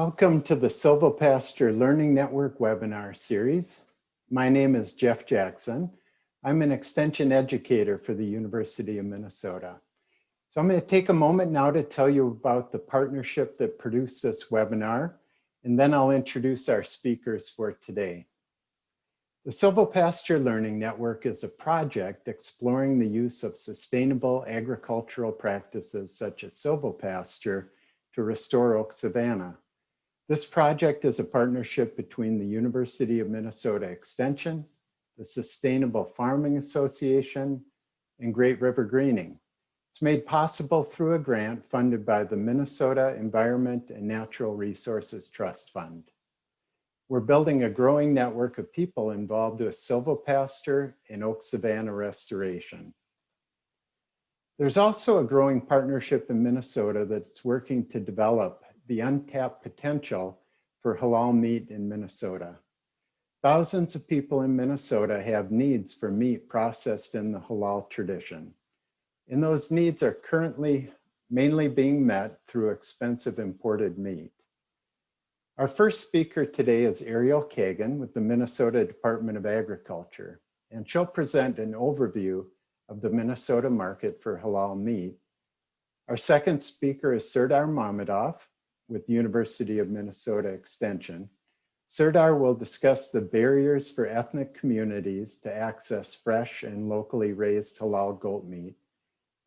Welcome to the Silvopasture Learning Network webinar series. My name is Jeff Jackson. I'm an extension educator for the University of Minnesota. So I'm going to take a moment now to tell you about the partnership that produced this webinar, and then I'll introduce our speakers for today. The Silvopasture Learning Network is a project exploring the use of sustainable agricultural practices such as silvopasture to restore oak savanna. This project is a partnership between the University of Minnesota Extension, the Sustainable Farming Association, and Great River Greening. It's made possible through a grant funded by the Minnesota Environment and Natural Resources Trust Fund. We're building a growing network of people involved with silvopasture and oak savanna restoration. There's also a growing partnership in Minnesota that's working to develop the untapped potential for halal meat in Minnesota. Thousands of people in Minnesota have needs for meat processed in the halal tradition. And those needs are currently mainly being met through expensive imported meat. Our first speaker today is Ariel Kagan with the Minnesota Department of Agriculture, and she'll present an overview of the Minnesota market for halal meat. Our second speaker is Serdar Mamedov with the University of Minnesota Extension. Serdar will discuss the barriers for ethnic communities to access fresh and locally raised halal goat meat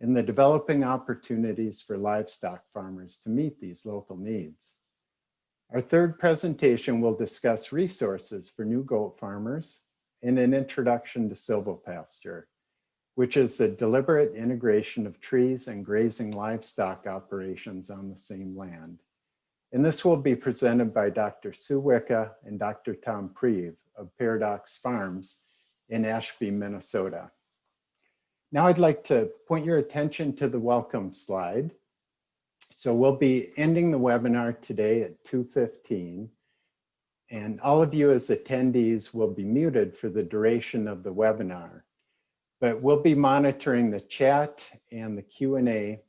and the developing opportunities for livestock farmers to meet these local needs. Our third presentation will discuss resources for new goat farmers and an introduction to silvopasture, which is the deliberate integration of trees and grazing livestock operations on the same land. And this will be presented by Dr. Sue Wika and Dr. Tom Prieve of Paradox Farms in Ashby, Minnesota. Now I'd like to point your attention to the welcome slide. So we'll be ending the webinar today at 2:15, and all of you as attendees will be muted for the duration of the webinar. But we'll be monitoring the chat and the Q&A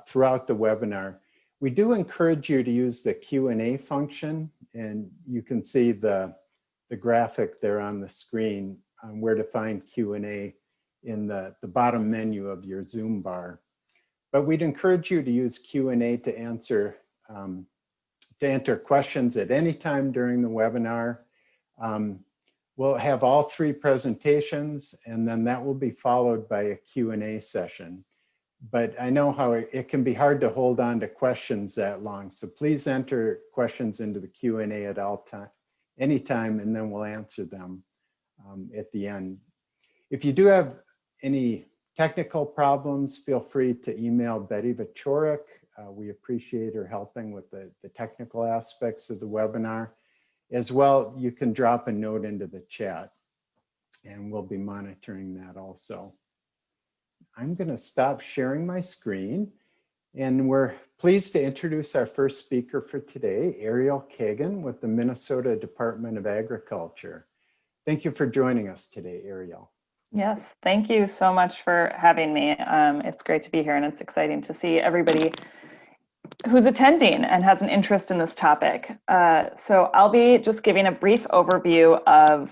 throughout the webinar. We do encourage you to use the Q&A function, and you can see the graphic there on the screen on where to find Q&A in the bottom menu of your Zoom bar. But we'd encourage you to use Q&A to enter questions at any time during the webinar. We'll have all three presentations, and then that will be followed by a Q&A session. But I know how it can be hard to hold on to questions that long. So please enter questions into the Q&A at any time, and then we'll answer them at the end. If you do have any technical problems, feel free to email Betty Vachorik. We appreciate her helping with the technical aspects of the webinar. As well, you can drop a note into the chat, and we'll be monitoring that also. I'm going to stop sharing my screen, and we're pleased to introduce our first speaker for today, Ariel Kagan with the Minnesota Department of Agriculture. Thank you for joining us today, Ariel. Yes, thank you so much for having me. It's great to be here, and it's exciting to see everybody who's attending and has an interest in this topic. So I'll be just giving a brief overview of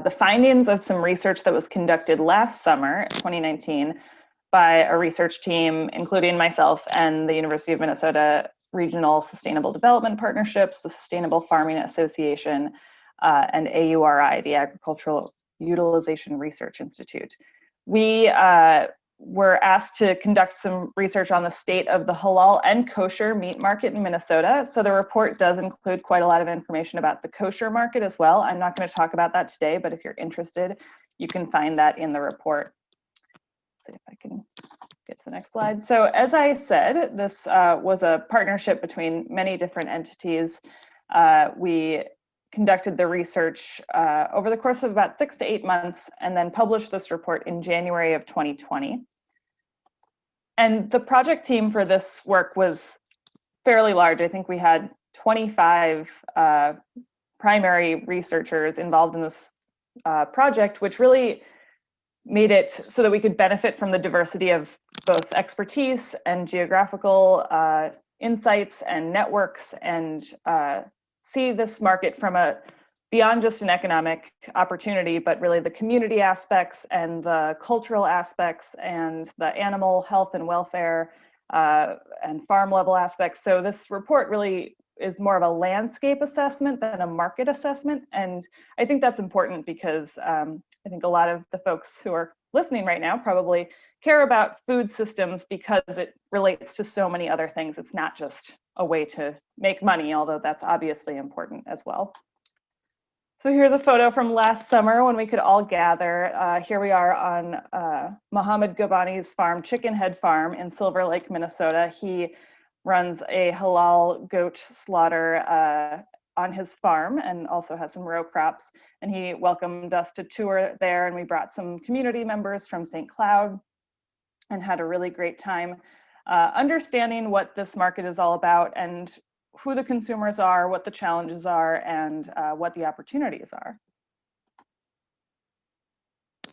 the findings of some research that was conducted last summer, 2019, by a research team, including myself and the University of Minnesota Regional Sustainable Development Partnerships, the Sustainable Farming Association, and AURI, the Agricultural Utilization Research Institute. We were asked to conduct some research on the state of the halal and kosher meat market in Minnesota. So the report does include quite a lot of information about the kosher market as well. I'm not going to talk about that today, but if you're interested, you can find that in the report. Let's see if I can get to the next slide. So as I said, this was a partnership between many different entities. We conducted the research over the course of about 6 to 8 months, and then published this report in January of 2020. And the project team for this work was fairly large. I think we had 25 primary researchers involved in this project, which really made it so that we could benefit from the diversity of both expertise and geographical insights and networks and see this market from beyond just an economic opportunity, but really the community aspects and the cultural aspects and the animal health and welfare and farm level aspects. So this report really is more of a landscape assessment than a market assessment. And I think that's important because I think a lot of the folks who are listening right now probably care about food systems because it relates to so many other things. It's not just a way to make money, although that's obviously important as well. So here's a photo from last summer when we could all gather. Here we are on Mohammed Gabani's farm, Chicken Head Farm in Silver Lake, Minnesota. He runs a halal goat slaughter on his farm and also has some row crops. And he welcomed us to tour there, and we brought some community members from St. Cloud and had a really great time understanding what this market is all about and who the consumers are, what the challenges are, and what the opportunities are.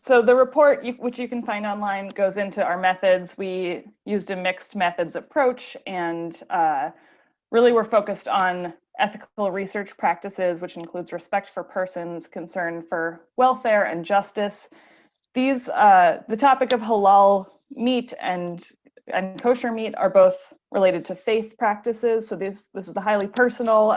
So the report, which you can find online, goes into our methods. We used a mixed methods approach, and really we're focused on ethical research practices, which includes respect for persons, concern for welfare and justice. These, the topic of halal meat and kosher meat are both related to faith practices. So this is a highly personal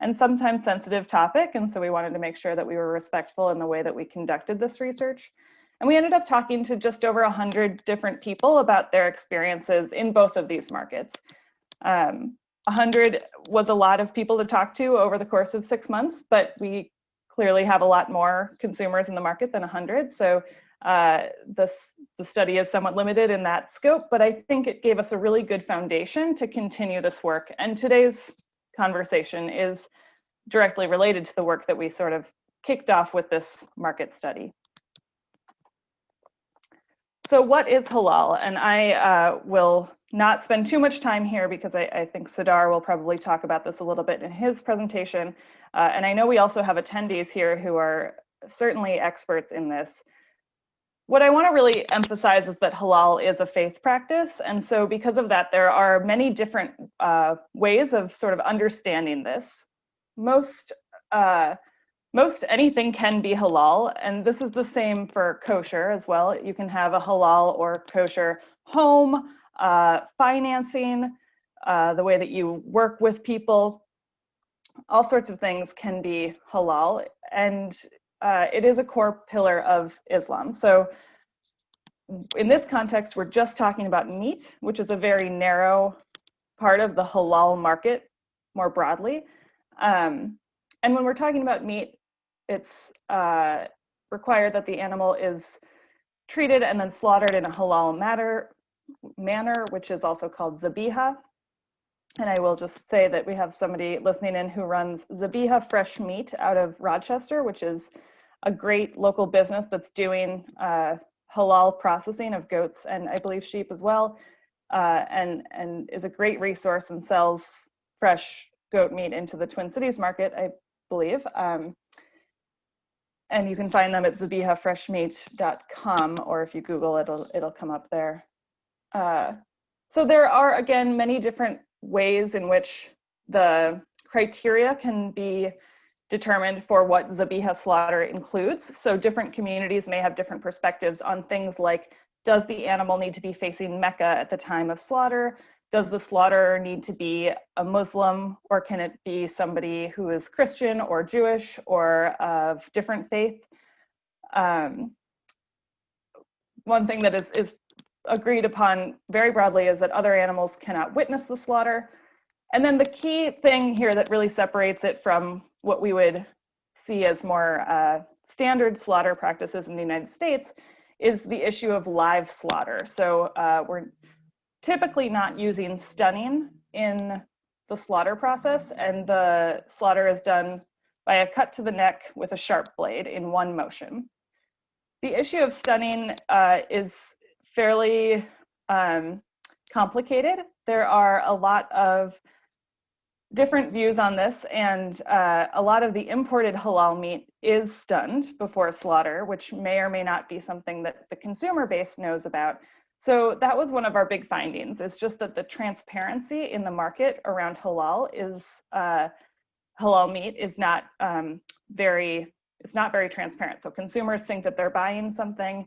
and sometimes sensitive topic. And so we wanted to make sure that we were respectful in the way that we conducted this research. And we ended up talking to just over 100 different people about their experiences in both of these markets. 100 was a lot of people to talk to over the course of 6 months, but we clearly have a lot more consumers in the market than 100. So the study is somewhat limited in that scope, but I think it gave us a really good foundation to continue this work. And today's conversation is directly related to the work that we sort of kicked off with this market study. So what is halal? And I will not spend too much time here because I think Serdar will probably talk about this a little bit in his presentation. And I know we also have attendees here who are certainly experts in this. What I want to really emphasize is that halal is a faith practice. And so because of that, there are many different ways of sort of understanding this. Most anything can be halal, and this is the same for kosher as well. You can have a halal or kosher home, financing, the way that you work with people, all sorts of things can be halal. And it is a core pillar of Islam. So in this context, we're just talking about meat, which is a very narrow part of the halal market more broadly. And when we're talking about meat, it's required that the animal is treated and then slaughtered in a halal manner, which is also called zabiha. And I will just say that we have somebody listening in who runs Zabiha Fresh Meat out of Rochester, which is a great local business that's doing halal processing of goats and I believe sheep as well, and is a great resource and sells fresh goat meat into the Twin Cities market, I believe. And you can find them at zabihafreshmeat.com, or if you Google it'll come up there. So there are, again, many different ways in which the criteria can be determined for what zabiha slaughter includes. So different communities may have different perspectives on things like, does the animal need to be facing Mecca at the time of slaughter? Does the slaughterer need to be a Muslim, or can it be somebody who is Christian or Jewish or of different faith? One thing that is agreed upon very broadly is that other animals cannot witness the slaughter. And then the key thing here that really separates it from what we would see as more standard slaughter practices in the United States is the issue of live slaughter. So we're typically not using stunning in the slaughter process, and the slaughter is done by a cut to the neck with a sharp blade in one motion. The issue of stunning is fairly complicated. There are a lot of different views on this, and a lot of the imported halal meat is stunned before slaughter, which may or may not be something that the consumer base knows about. So that was one of our big findings. It's just that the transparency in the market around halal is halal meat is not it's not very transparent. So consumers think that they're buying something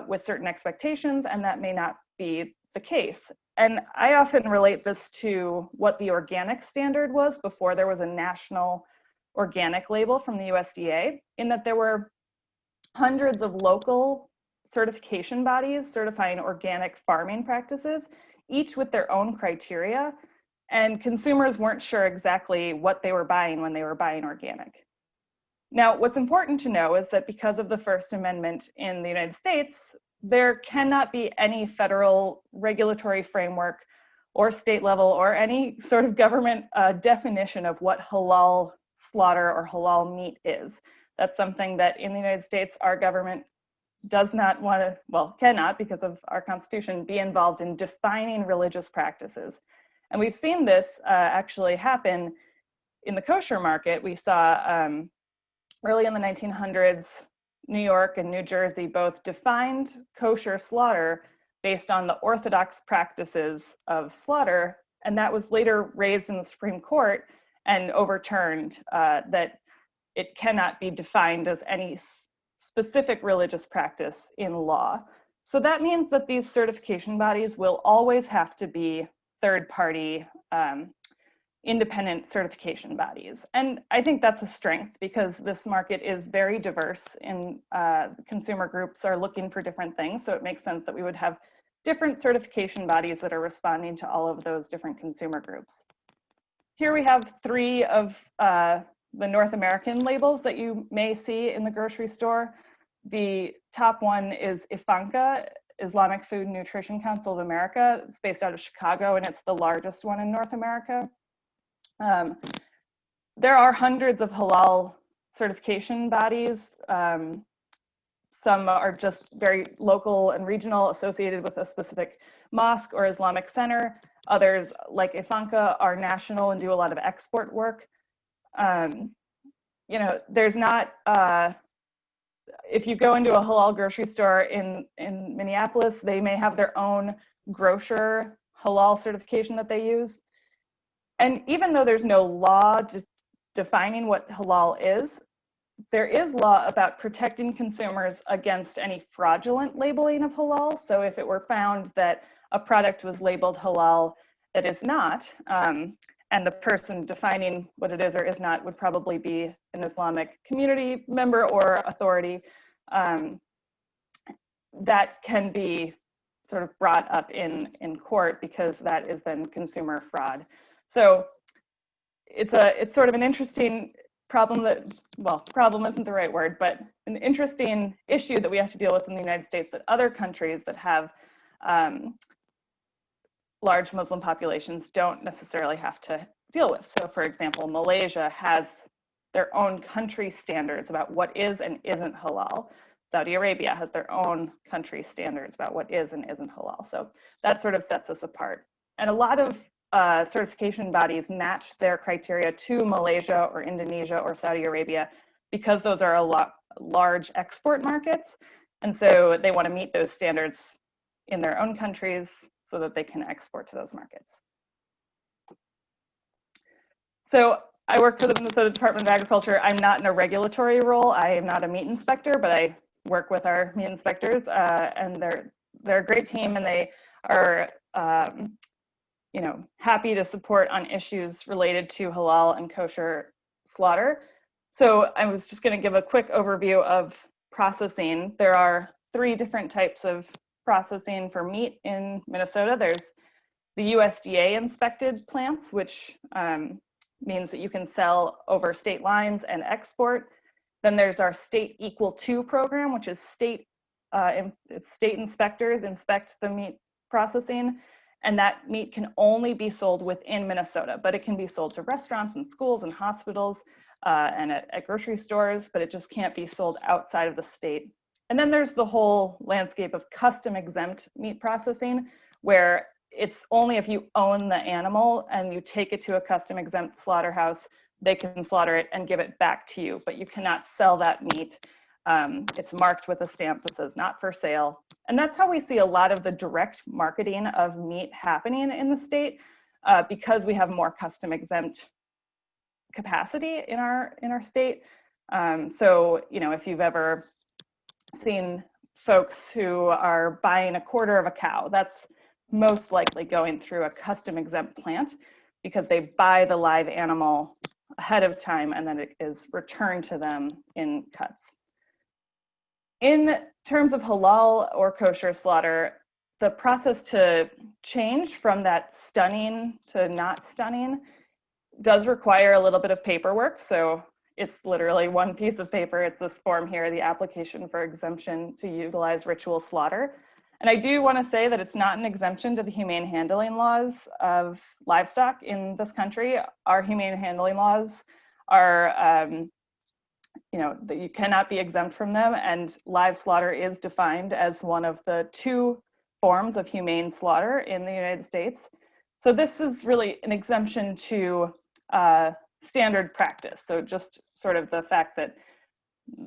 with certain expectations, and that may not be the case. And I often relate this to what the organic standard was before there was a national organic label from the USDA, in that there were hundreds of local certification bodies certifying organic farming practices, each with their own criteria, and consumers weren't sure exactly what they were buying when they were buying organic. Now, what's important to know is that because of the First Amendment in the United States, there cannot be any federal regulatory framework or state level or any sort of government definition of what halal slaughter or halal meat is. That's something that in the United States, our government does not want to, well, cannot, because of our Constitution, be involved in defining religious practices. And we've seen this actually happen in the kosher market. We saw early in the 1900s, New York and New Jersey both defined kosher slaughter based on the orthodox practices of slaughter, and that was later raised in the Supreme Court and overturned, that it cannot be defined as any specific religious practice in law. So that means that these certification bodies will always have to be third-party independent certification bodies. And I think that's a strength, because this market is very diverse and consumer groups are looking for different things. So it makes sense that we would have different certification bodies that are responding to all of those different consumer groups. Here we have three of the North American labels that you may see in the grocery store. The top one is IFANCA, Islamic Food and Nutrition Council of America. It's based out of Chicago, and it's the largest one in North America. There are hundreds of halal certification bodies. Some are just very local and regional, associated with a specific mosque or Islamic center. Others, like IFANCA, are national and do a lot of export work. You know, there's not, if you go into a halal grocery store in Minneapolis, they may have their own grocer halal certification that they use. And even though there's no law defining what halal is, there is law about protecting consumers against any fraudulent labeling of halal. So if it were found that a product was labeled halal that is not, and the person defining what it is or is not would probably be an Islamic community member or authority, that can be sort of brought up in court, because that is then consumer fraud. So it's sort of an interesting problem that, well, problem isn't the right word, but an interesting issue that we have to deal with in the United States that other countries that have large Muslim populations don't necessarily have to deal with. So for example, Malaysia has their own country standards about what is and isn't halal. Saudi Arabia has their own country standards about what is and isn't halal. So that sort of sets us apart. And a lot of certification bodies match their criteria to Malaysia or Indonesia or Saudi Arabia, because those are large export markets. And so they want to meet those standards in their own countries so that they can export to those markets. So I work for the Minnesota Department of Agriculture. I'm not in a regulatory role. I am not a meat inspector, but I work with our meat inspectors, and they're a great team, and they are you know, happy to support on issues related to halal and kosher slaughter. So I was just going to give a quick overview of processing. There are 3 different types of processing for meat in Minnesota. There's the USDA inspected plants, which means that you can sell over state lines and export. Then there's our State Equal To program, which is state inspectors inspect the meat processing, and that meat can only be sold within Minnesota, but it can be sold to restaurants and schools and hospitals and at grocery stores, but it just can't be sold outside of the state. And then there's the whole landscape of custom exempt meat processing, where it's only if you own the animal and you take it to a custom exempt slaughterhouse, they can slaughter it and give it back to you, but you cannot sell that meat. It's marked with a stamp that says not for sale, And that's how we see a lot of the direct marketing of meat happening in the state, because we have more custom exempt capacity in our state. So, you know, if you've ever seen folks who are buying a quarter of a cow, that's most likely going through a custom exempt plant because they buy the live animal ahead of time and then it is returned to them in cuts. In terms of halal or kosher slaughter, the process to change from that stunning to not stunning does require a little bit of paperwork. So it's literally one piece of paper. It's this form here, the application for exemption to utilize ritual slaughter. And I do want to say that it's not an exemption to the humane handling laws of livestock in this country. Our humane handling laws are, you know, that you cannot be exempt from them. And live slaughter is defined as one of the 2 forms of humane slaughter in the United States. So this is really an exemption to standard practice. So just sort of the fact that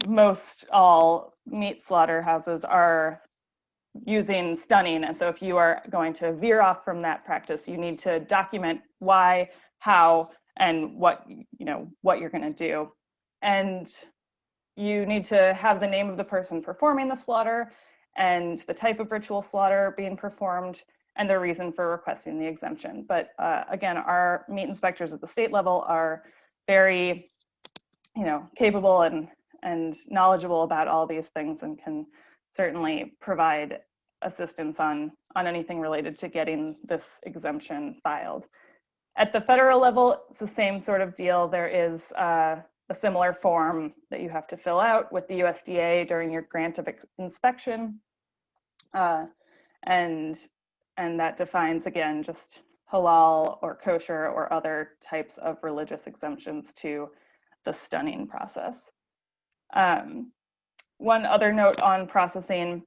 most all meat slaughterhouses are using stunning. And so if you are going to veer off from that practice, you need to document why, how, and what, you know, what you're going to do. And you need to have the name of the person performing the slaughter and the type of ritual slaughter being performed and the reason for requesting the exemption. But again, our meat inspectors at the state level are very, you know, capable and knowledgeable about all these things and can certainly provide assistance on anything related to getting this exemption filed. At the federal level, it's the same sort of deal. There is a similar form that you have to fill out with the USDA during your grant of inspection. And that defines, again, just halal or kosher or other types of religious exemptions to the stunning process. One other note on processing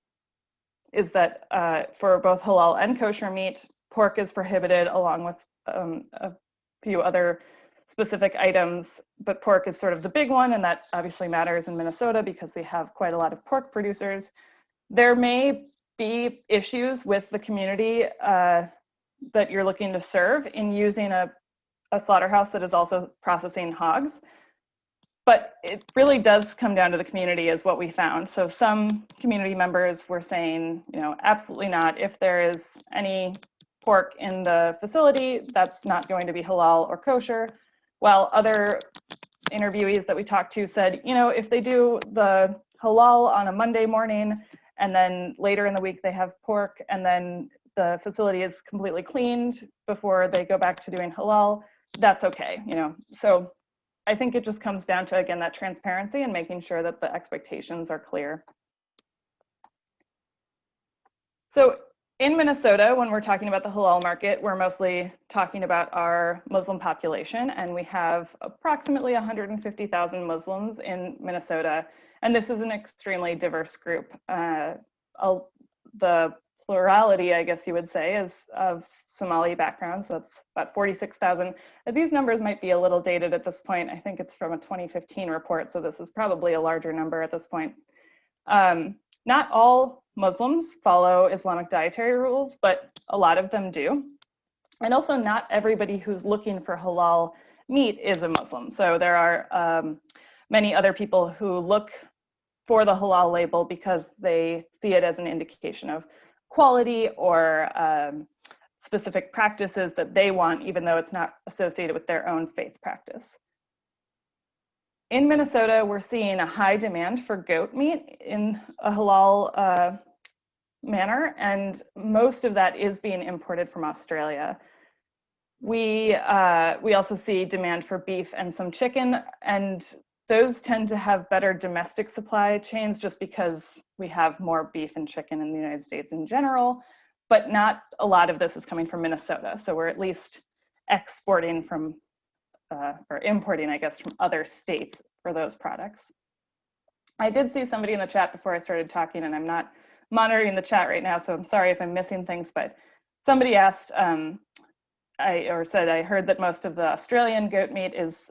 is that for both halal and kosher meat, pork is prohibited along with a few other specific items, but pork is sort of the big one, and that obviously matters in Minnesota because we have quite a lot of pork producers. There may be issues with the community that you're looking to serve in using a slaughterhouse that is also processing hogs. But it really does come down to the community is what we found. So some community members were saying, you know, absolutely not. If there is any pork in the facility, that's not going to be halal or kosher. While other interviewees that we talked to said, you know, if they do the halal on a Monday morning and then later in the week they have pork and then the facility is completely cleaned before they go back to doing halal, that's okay, you know. So I think it just comes down to, again, that transparency and making sure that the expectations are clear. So in Minnesota, when we're talking about the halal market, we're mostly talking about our Muslim population, and we have approximately 150,000 Muslims in Minnesota, and this is an extremely diverse group. The plurality, I guess you would say, is of Somali background, so that's about 46,000. These numbers might be a little dated at this point. I think it's from a 2015 report, so this is probably a larger number at this point. Not all Muslims follow Islamic dietary rules, but a lot of them do. And also not everybody who's looking for halal meat is a Muslim. So there are many other people who look for the halal label because they see it as an indication of quality or specific practices that they want, even though it's not associated with their own faith practice. In Minnesota, we're seeing a high demand for goat meat in a halal manner, and most of that is being imported from Australia. We also see demand for beef and some chicken, and those tend to have better domestic supply chains just because we have more beef and chicken in the United States in general, but not a lot of this is coming from Minnesota. So we're at least exporting from, or importing, I guess, from other states for those products. I did see somebody in the chat before I started talking, and I'm not monitoring the chat right now, so I'm sorry if I'm missing things, but somebody asked, said, I heard that most of the Australian goat meat is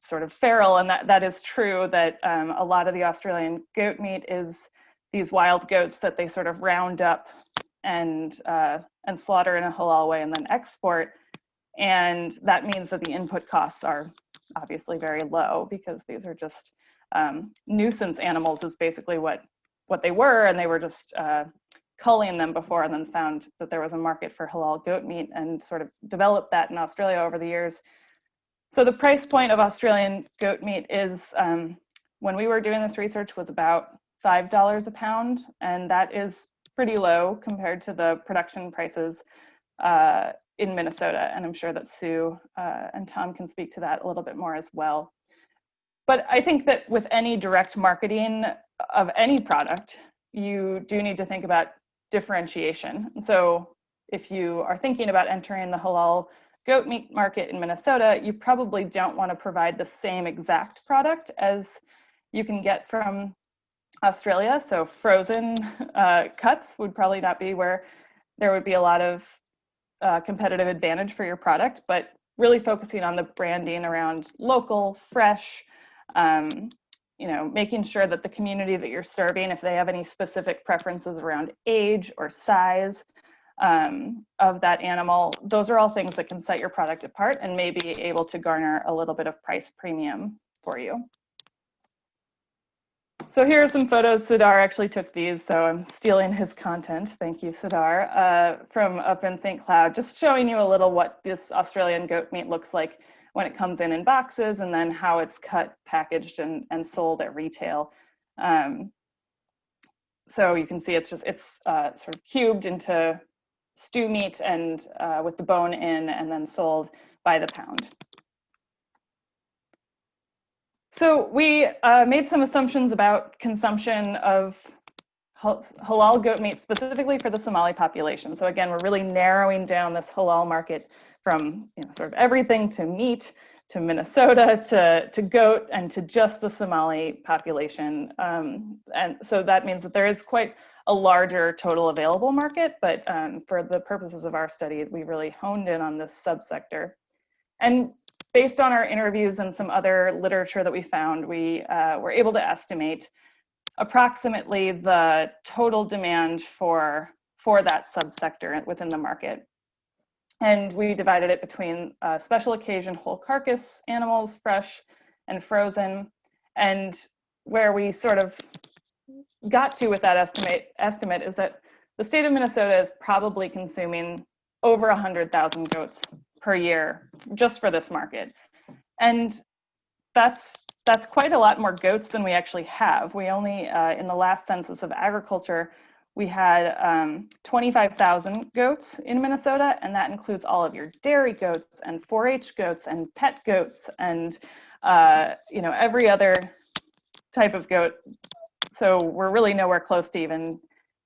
sort of feral, and that is true, that a lot of the Australian goat meat is these wild goats that they sort of round up and slaughter in a halal way and then export. And that means that the input costs are obviously very low, because these are just nuisance animals is basically what they were, and they were just culling them before, and then found that there was a market for halal goat meat and sort of developed that in Australia over the years. So the price point of Australian goat meat is, when we were doing this research, was about $5 a pound, and that is pretty low compared to the production prices in Minnesota. And I'm sure that Sue and Tom can speak to that a little bit more as well. But I think that with any direct marketing of any product, you do need to think about differentiation. So if you are thinking about entering the halal goat meat market in Minnesota, you probably don't want to provide the same exact product as you can get from Australia. So frozen cuts would probably not be where there would be a lot of competitive advantage for your product, but really focusing on the branding around local, fresh, making sure that the community that you're serving, if they have any specific preferences around age or size of that animal, those are all things that can set your product apart and may be able to garner a little bit of price premium for you. So here are some photos. Serdar actually took these, so I'm stealing his content. Thank you, Serdar, from up in St. Cloud, just showing you a little what this Australian goat meat looks like when it comes in boxes, and then how it's cut, packaged, and sold at retail. So you can see it's sort of cubed into stew meat and with the bone in, and then sold by the pound. So we made some assumptions about consumption of halal goat meat specifically for the Somali population. So again, we're really narrowing down this halal market from sort of everything to meat, to Minnesota, to goat, and to just the Somali population. And so that means that there is quite a larger total available market, but for the purposes of our study, we really honed in on this subsector. And based on our interviews and some other literature that we found, we were able to estimate approximately the total demand for that subsector within the market. And we divided it between special occasion whole carcass animals, fresh and frozen. And where we sort of got to with that estimate is that the state of Minnesota is probably consuming over 100,000 goats per year just for this market. And that's quite a lot more goats than we actually have. We only, in the last census of agriculture, we had 25,000 goats in Minnesota, and that includes all of your dairy goats and 4-H goats and pet goats and every other type of goat. So we're really nowhere close to even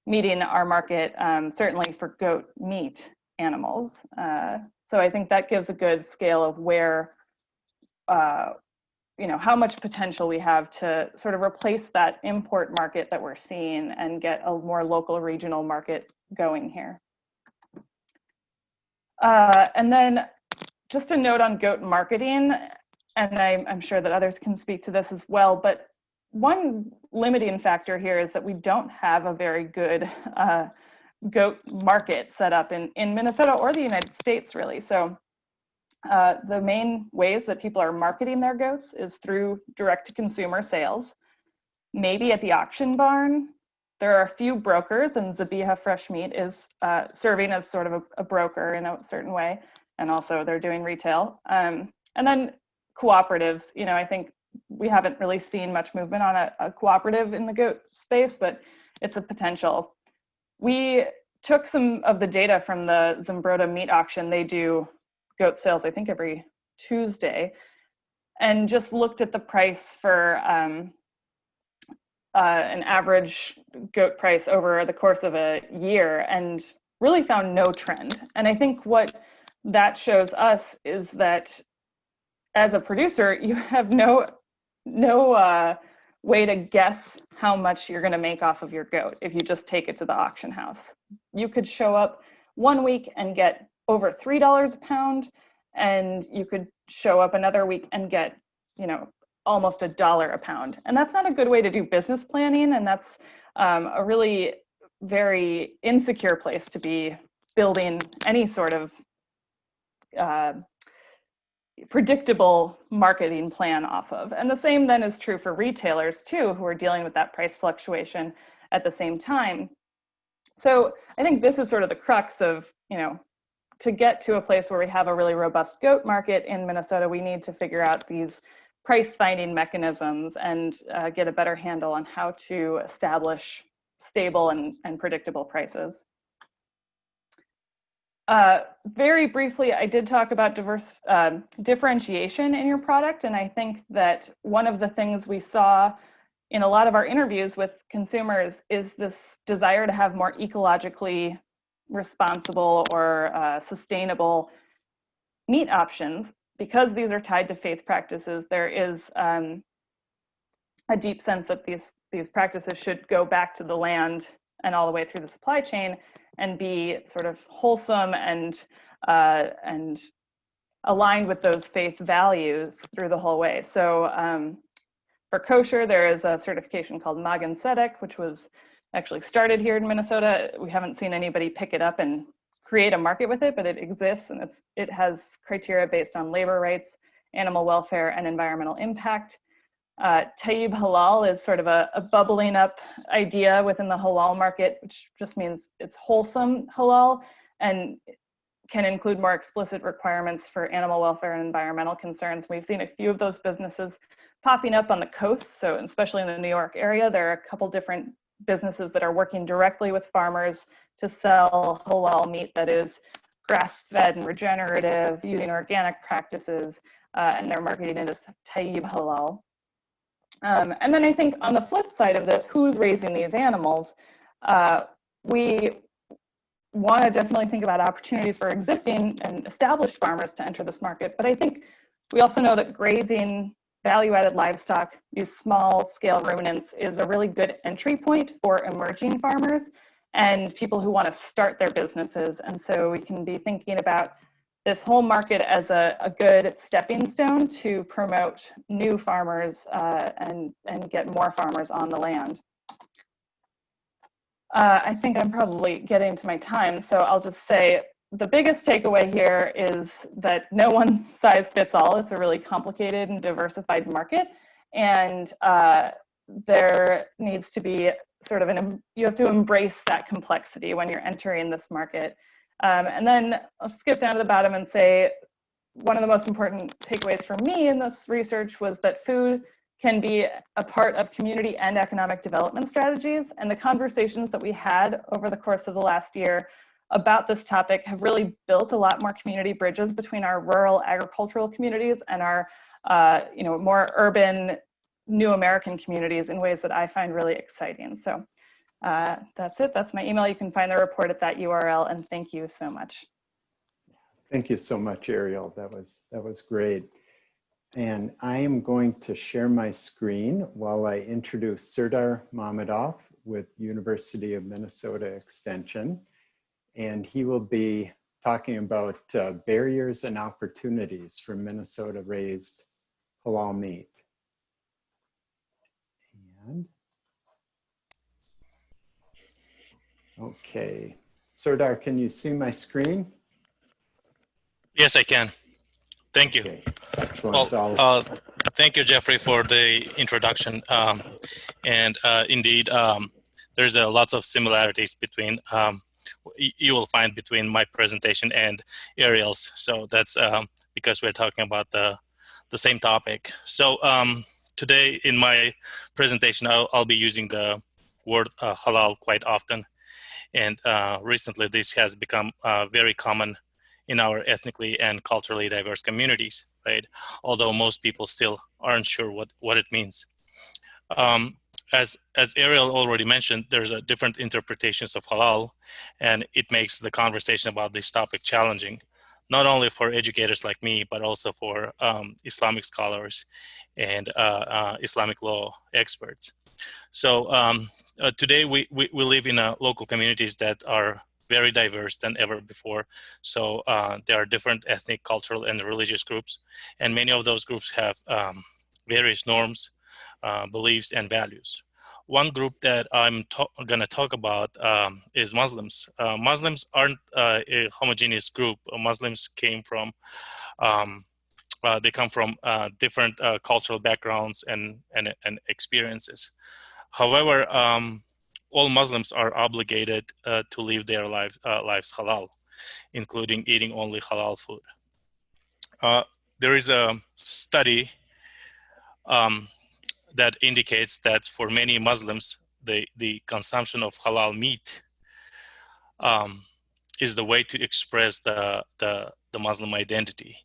meeting our market, certainly for goat meat animals. So I think that gives a good scale of where, how much potential we have to sort of replace that import market that we're seeing and get a more local regional market going here. And then just a note on goat marketing, and I'm sure that others can speak to this as well, but one limiting factor here is that we don't have a very good goat market set up in Minnesota or the United States, really. So the main ways that people are marketing their goats is through direct-to-consumer sales, maybe at the auction barn. There are a few brokers, and Zabiha Fresh Meat is serving as sort of a broker in a certain way, and also they're doing retail. And then cooperatives, I think we haven't really seen much movement on a cooperative in the goat space, but it's a potential. We took some of the data from the Zimbrota meat auction. They do goat sales, I think, every Tuesday, and just looked at the price for an average goat price over the course of a year and really found no trend. And I think what that shows us is that as a producer, you have no way to guess how much you're going to make off of your goat if you just take it to the auction house. You could show up one week and get over $3 a pound, and you could show up another week and get almost $1 a pound. And that's not a good way to do business planning. And that's a really very insecure place to be building any sort of predictable marketing plan off of. And the same then is true for retailers too, who are dealing with that price fluctuation at the same time. So I think this is sort of the crux of, to get to a place where we have a really robust goat market in Minnesota, we need to figure out these price finding mechanisms and get a better handle on how to establish stable and predictable prices. Very briefly, I did talk about differentiation in your product, and I think that one of the things we saw in a lot of our interviews with consumers is this desire to have more ecologically responsible or sustainable meat options. Because these are tied to faith practices, there is a deep sense that these practices should go back to the land and all the way through the supply chain and be sort of wholesome and aligned with those faith values through the whole way. So for kosher, there is a certification called Magen Tzedek, which was actually started here in Minnesota. We haven't seen anybody pick it up and create a market with it, but it exists, and it has criteria based on labor rights, animal welfare, and environmental impact. Tayyib Halal is sort of a bubbling up idea within the halal market, which just means it's wholesome halal and can include more explicit requirements for animal welfare and environmental concerns. We've seen a few of those businesses popping up on the coast. So especially in the New York area, there are a couple different businesses that are working directly with farmers to sell halal meat that is grass-fed and regenerative, using organic practices, and they're marketing it as Tayyib Halal. And then I think on the flip side of this, who's raising these animals? We want to definitely think about opportunities for existing and established farmers to enter this market. But I think we also know that grazing value-added livestock, these small-scale ruminants, is a really good entry point for emerging farmers and people who want to start their businesses. And so we can be thinking about this whole market as a good stepping stone to promote new farmers and get more farmers on the land. I think I'm probably getting to my time, so I'll just say the biggest takeaway here is that no one size fits all. It's a really complicated and diversified market, and there needs to be sort of you have to embrace that complexity when you're entering this market. And then I'll skip down to the bottom and say one of the most important takeaways for me in this research was that food can be a part of community and economic development strategies. And the conversations that we had over the course of the last year about this topic have really built a lot more community bridges between our rural agricultural communities and our more urban new American communities in ways that I find really exciting. So that's it. That's my email. You can find the report at that URL, and thank you so much. Thank you so much, Ariel. That was great. And I am going to share my screen while I introduce Serdar Mamedov with University of Minnesota Extension. And he will be talking about barriers and opportunities for Minnesota-raised halal meat. And okay, Serdar, can you see my screen? Yes, I can. Thank you. Okay. Excellent. Well, thank you, Jeffrey, for the introduction. Indeed, there's lots of similarities between you will find between my presentation and Ariel's. So that's because we're talking about the same topic. So today in my presentation, I'll be using the word halal quite often. And recently this has become very common in our ethnically and culturally diverse communities, right? Although most people still aren't sure what it means. As Ariel already mentioned, there's different interpretations of halal, and it makes the conversation about this topic challenging, not only for educators like me, but also for Islamic scholars and Islamic law experts. So today we live in local communities that are very diverse than ever before. So there are different ethnic, cultural, and religious groups, and many of those groups have various norms, beliefs, and values. One group that I'm going to talk about is Muslims. Muslims aren't a homogeneous group. Muslims came from they come from different cultural backgrounds and experiences. However, all Muslims are obligated to live their lives halal, including eating only halal food. There is a study that indicates that for many Muslims, the consumption of halal meat is the way to express the Muslim identity.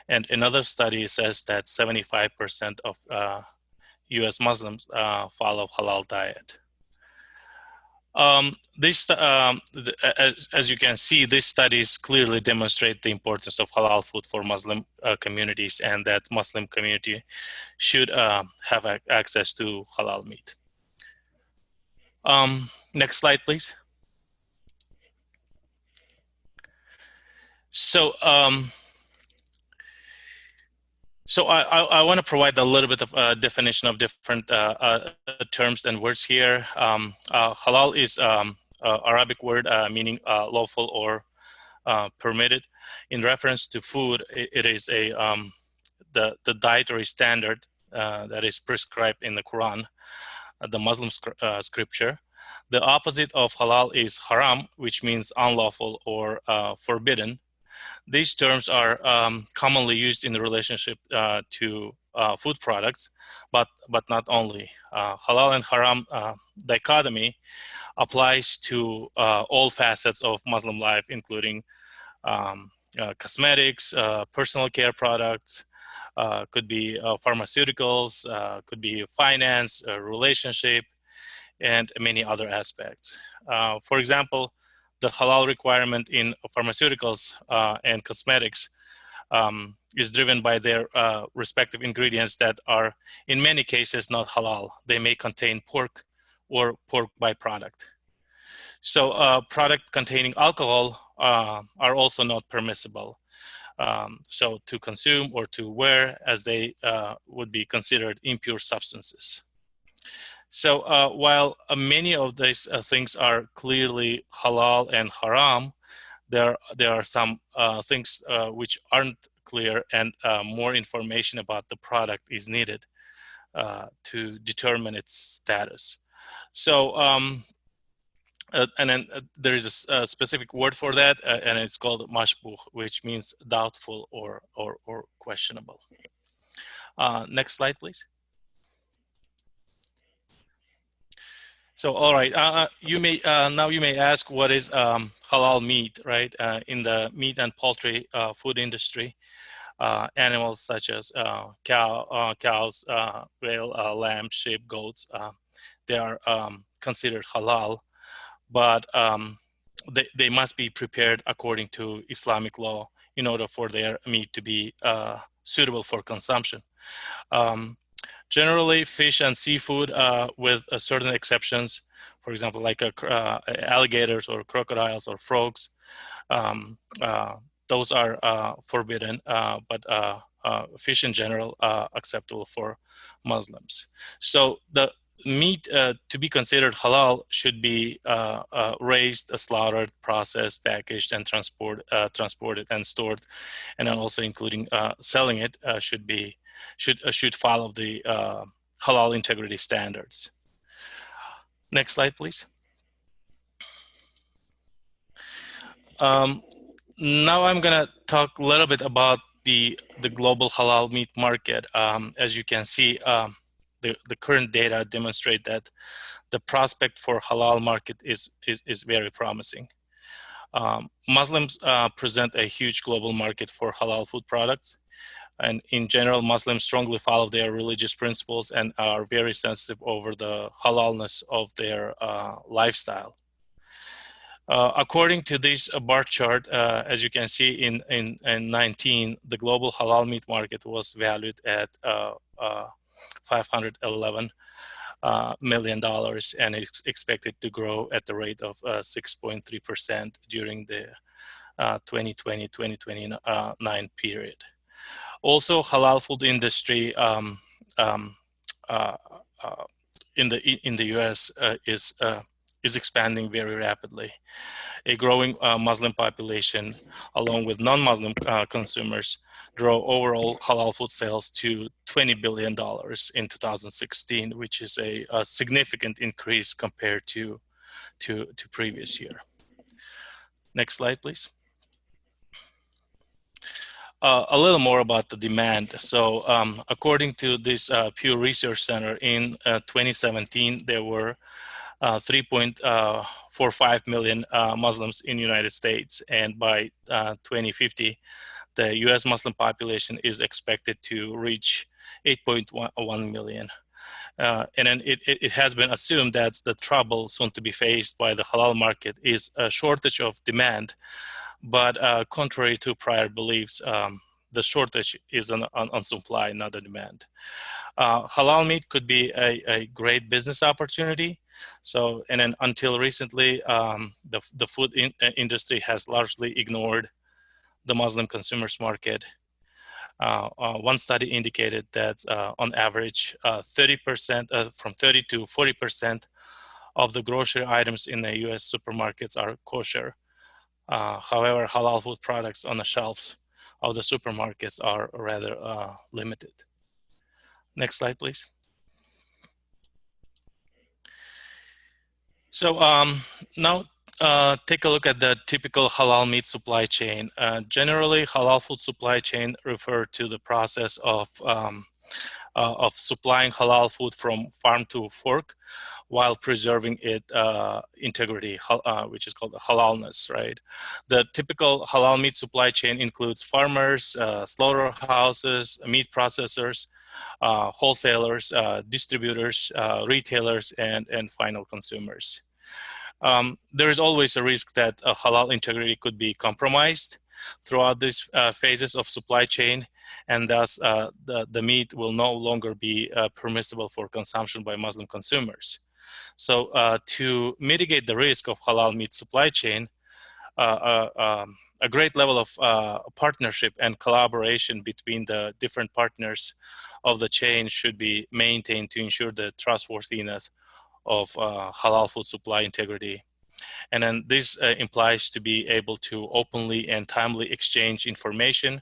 And another study says that 75% of U.S. Muslims follow halal diet. As you can see, these studies clearly demonstrate the importance of halal food for Muslim communities, and that Muslim community should have access to halal meat. Next slide, please. So, I want to provide a little bit of a definition of different terms and words here. Halal is an Arabic word meaning lawful or permitted. In reference to food, it is the dietary standard that is prescribed in the Quran, the Muslim scripture. The opposite of halal is haram, which means unlawful or forbidden. These terms are commonly used in relationship to food products, but not only. Halal and haram dichotomy applies to all facets of Muslim life, including cosmetics, personal care products, could be pharmaceuticals, could be finance, relationship, and many other aspects. For example, the halal requirement in pharmaceuticals and cosmetics is driven by their respective ingredients that are, in many cases, not halal. They may contain pork or pork byproduct. So product containing alcohol are also not permissible. So to consume or to wear, as they would be considered impure substances. So while many of these things are clearly halal and haram, there are some things which aren't clear, and more information about the product is needed to determine its status. So and then there is a specific word for that, and it's called mashbuh, which means doubtful or questionable. Next slide, please. So, all right, you may ask, what is halal meat, right? In the meat and poultry food industry, animals such as cows, whale, lamb, sheep, goats, they are considered halal, but they must be prepared according to Islamic law in order for their meat to be suitable for consumption. Generally, fish and seafood, with certain exceptions, for example, like alligators or crocodiles or frogs, those are forbidden, but fish in general are acceptable for Muslims. So the meat to be considered halal should be raised, slaughtered, processed, packaged, and transported and stored, and then also including selling it should follow the halal integrity standards. Next slide, please. Now I'm gonna talk a little bit about the global halal meat market. As you can see, the current data demonstrate that the prospect for halal market is very promising. Muslims present a huge global market for halal food products. And in general, Muslims strongly follow their religious principles and are very sensitive over the halalness of their lifestyle. According to this bar chart, as you can see in 19, the global halal meat market was valued at $511 million, and it's expected to grow at the rate of 6.3% during the 2020-2029 period. Also, halal food industry uh, uh, in the U.S. Is expanding very rapidly. A growing Muslim population, along with non-Muslim consumers, drove overall halal food sales to $20 billion in 2016, which is a significant increase compared to previous year. Next slide, please. A little more about the demand. So according to this Pew Research Center, in 2017, there were 3.45 million Muslims in the United States. And by 2050, the US Muslim population is expected to reach 8.1 million. And then it has been assumed that the trouble soon to be faced by the halal market is a shortage of demand. But contrary to prior beliefs, the shortage is on supply, not the demand. Halal meat could be a great business opportunity. So, and then until recently, the food industry has largely ignored the Muslim consumers market. One study indicated that on average, 30%, from 30 to 40% of the grocery items in the US supermarkets are kosher. However, halal food products on the shelves of the supermarkets are rather limited. Next slide, please. So now take a look at the typical halal meat supply chain. Generally, halal food supply chain refer to the process of supplying halal food from farm to fork while preserving its integrity, which is called halalness, right? The typical halal meat supply chain includes farmers, slaughterhouses, meat processors, wholesalers, distributors, retailers, and final consumers. There is always a risk that halal integrity could be compromised throughout these phases of supply chain, and thus the meat will no longer be permissible for consumption by Muslim consumers. So to mitigate the risk of halal meat supply chain, a great level of partnership and collaboration between the different partners of the chain should be maintained to ensure the trustworthiness of halal food supply integrity. And then this implies to be able to openly and timely exchange information,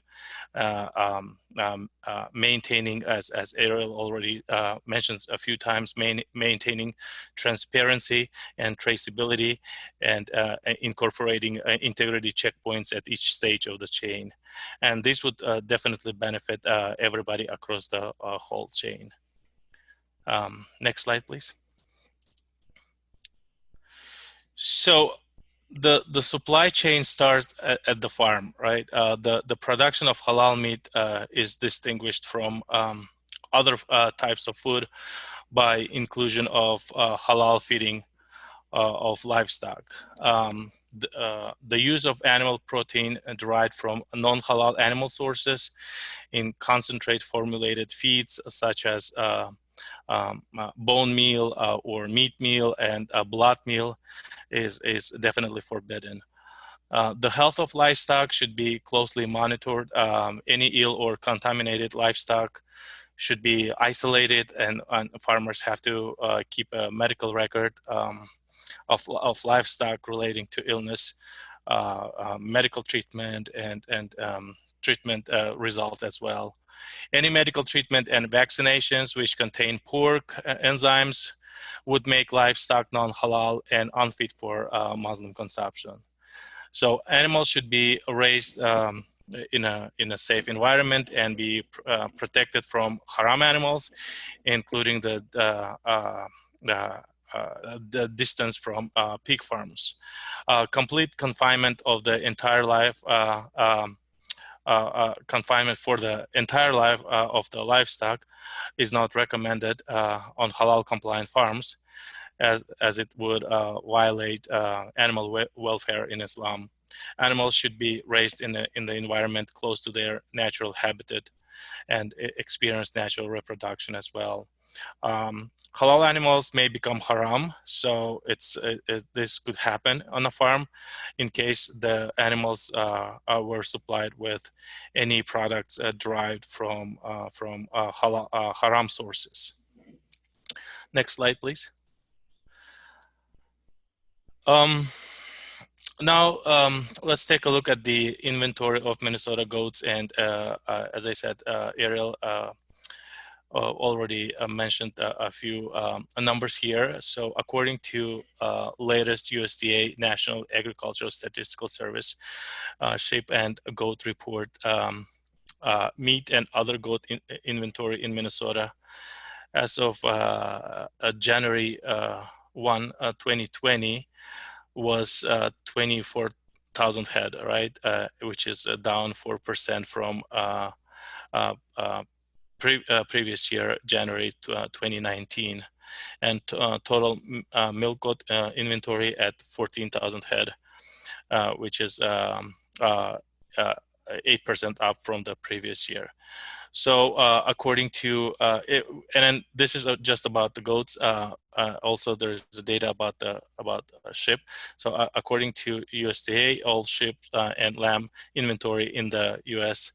maintaining, as Ariel already mentioned a few times, maintaining transparency and traceability, and incorporating integrity checkpoints at each stage of the chain. And this would definitely benefit everybody across the whole chain. Next slide, please. So the supply chain starts at the farm, right? The production of halal meat is distinguished from other types of food by inclusion of halal feeding of livestock. The use of animal protein derived from non-halal animal sources in concentrate formulated feeds such as bone meal or meat meal and blood meal is definitely forbidden. The health of livestock should be closely monitored. Any ill or contaminated livestock should be isolated, and farmers have to keep a medical record of livestock relating to illness, medical treatment, and treatment results as well. Any medical treatment and vaccinations which contain poor enzymes would make livestock non-halal and unfit for Muslim consumption. So animals should be raised in a safe environment and be protected from haram animals, including the distance from pig farms. Complete confinement of the entire life, confinement for the entire life of the livestock is not recommended on halal compliant farms, as it would violate animal welfare in Islam. Animals should be raised in the environment close to their natural habitat and experience natural reproduction as well. Halal animals may become haram, so this could happen on a farm in case the animals were supplied with any products derived from haram sources. Next slide, please. Now, let's take a look at the inventory of Minnesota goats. And as I said, Ariel already mentioned a few numbers here. So according to latest USDA National Agricultural Statistical Service sheep and goat report, meat and other goat inventory in Minnesota as of January 1, 2020 was 24,000 head, right? Which is down 4% from previous year, January 2019. And total milk goat inventory at 14,000 head, which is 8% up from the previous year. So according to, and then this is just about the goats. Also, there's data about sheep. So according to USDA, all sheep and lamb inventory in the U.S.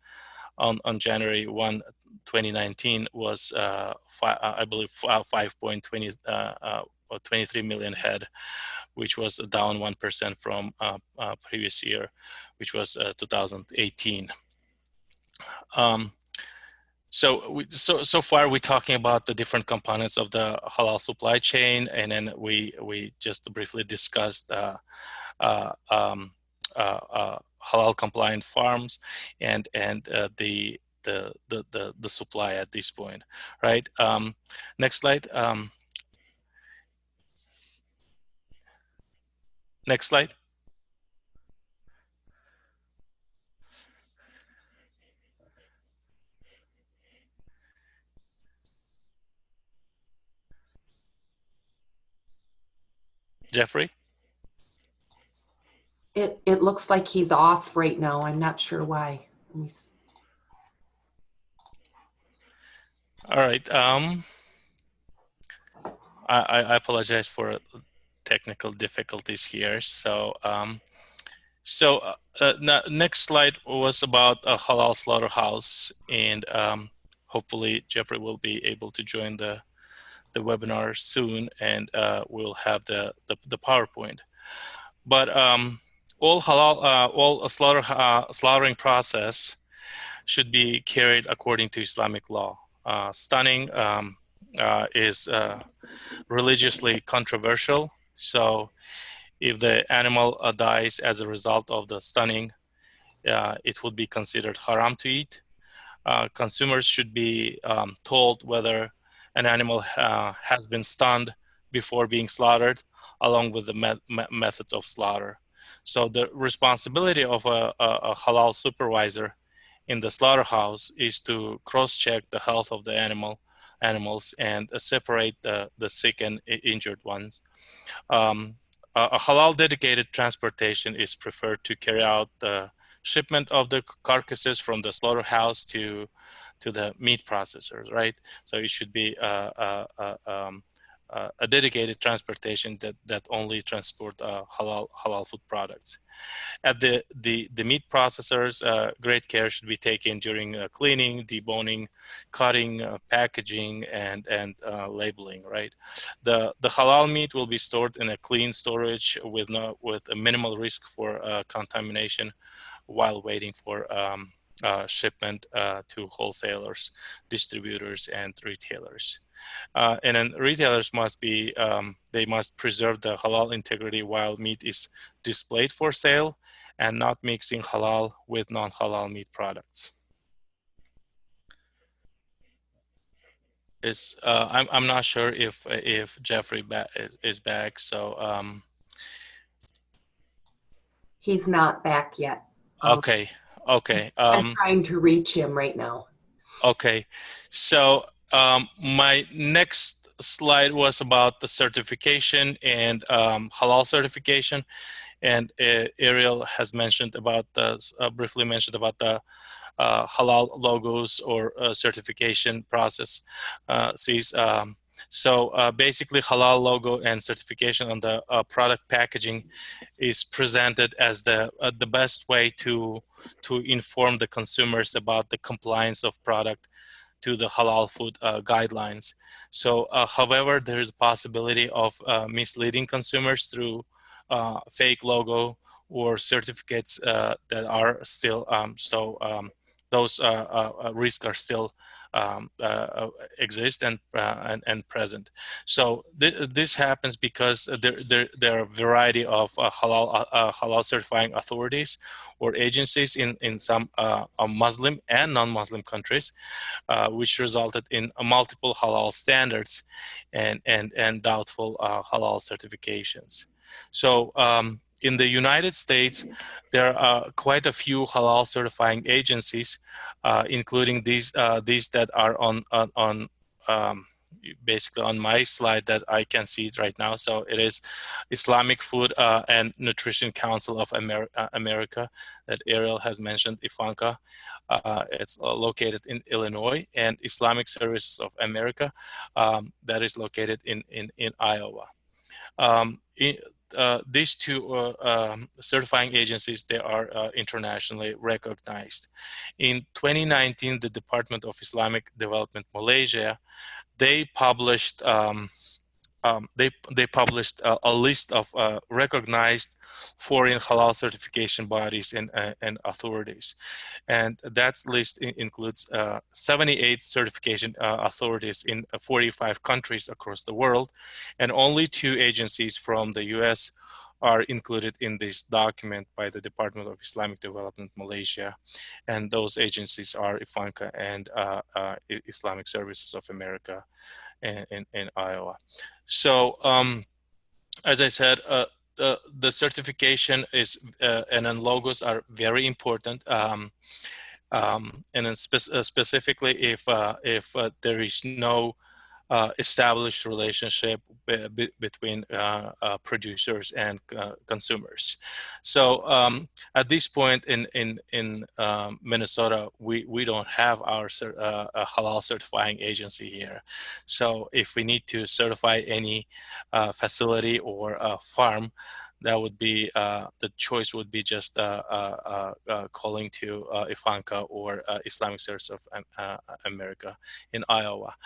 on January 1, 2019 was, I believe, 5.23 million head, which was down 1% from previous year, which was 2018. So far we're talking about the different components of the halal supply chain, and then we just briefly discussed halal compliant farms and the supply at this point, right? Next slide. Next slide. Jeffrey? It looks like he's off right now. I'm not sure why. All right. I apologize for technical difficulties here. So next slide was about a halal slaughterhouse, and hopefully Jeffrey will be able to join the webinar soon, and we'll have the PowerPoint. But all halal, all slaughtering process should be carried according to Islamic law. Stunning is religiously controversial. So if the animal dies as a result of the stunning, it would be considered haram to eat. Consumers should be told whether an animal has been stunned before being slaughtered, along with the method of slaughter. So the responsibility of a halal supervisor in the slaughterhouse is to cross-check the health of the animals and separate the sick and injured ones. A halal dedicated transportation is preferred to carry out the shipment of the carcasses from the slaughterhouse to the meat processors, right? So it should be a dedicated transportation that only transport halal food products. At the meat processors, great care should be taken during cleaning, deboning, cutting, packaging, and labeling. Right, the halal meat will be stored in a clean storage with a minimal risk for contamination, while waiting for shipment to wholesalers, distributors, and retailers. And then retailers must be, they must preserve the halal integrity while meat is displayed for sale, and not mixing halal with non-halal meat products. I'm not sure if Jeffrey is back, so He's not back yet. Okay. I'm trying to reach him right now. Okay, so my next slide was about the certification and halal certification, and Ariel has mentioned about briefly mentioned about the halal logos or certification process. Basically, halal logo and certification on the product packaging is presented as the best way to inform the consumers about the compliance of product to the halal food guidelines. So, however, there is a possibility of misleading consumers through fake logo or certificates that are still those risks are still exist and present. So this happens because there are a variety of halal certifying authorities or agencies in some Muslim and non-Muslim countries, which resulted in multiple halal standards and doubtful halal certifications. So in the United States, there are quite a few halal certifying agencies, including these that are on basically on my slide that I can see it right now. So it is Islamic Food and Nutrition Council of America that Ariel has mentioned, IFANCA. It's located in Illinois, and Islamic Services of America that is located in Iowa. These two certifying agencies, they are internationally recognized. In 2019, the Department of Islamic Development Malaysia, they published a list of recognized foreign halal certification bodies and authorities, and that list includes 78 certification authorities in 45 countries across the world, and only 2 agencies from the U.S. are included in this document by the Department of Islamic Development Malaysia, and those agencies are IFANCA and Islamic Services of America in Iowa. So as I said, the certification is and then logos are very important, and then specifically if there is no established relationship between producers and consumers. So at this point in Minnesota, we don't have our halal certifying agency here. So if we need to certify any facility or farm, that would be the choice would be just calling to IFANCA or Islamic Service of America in Iowa.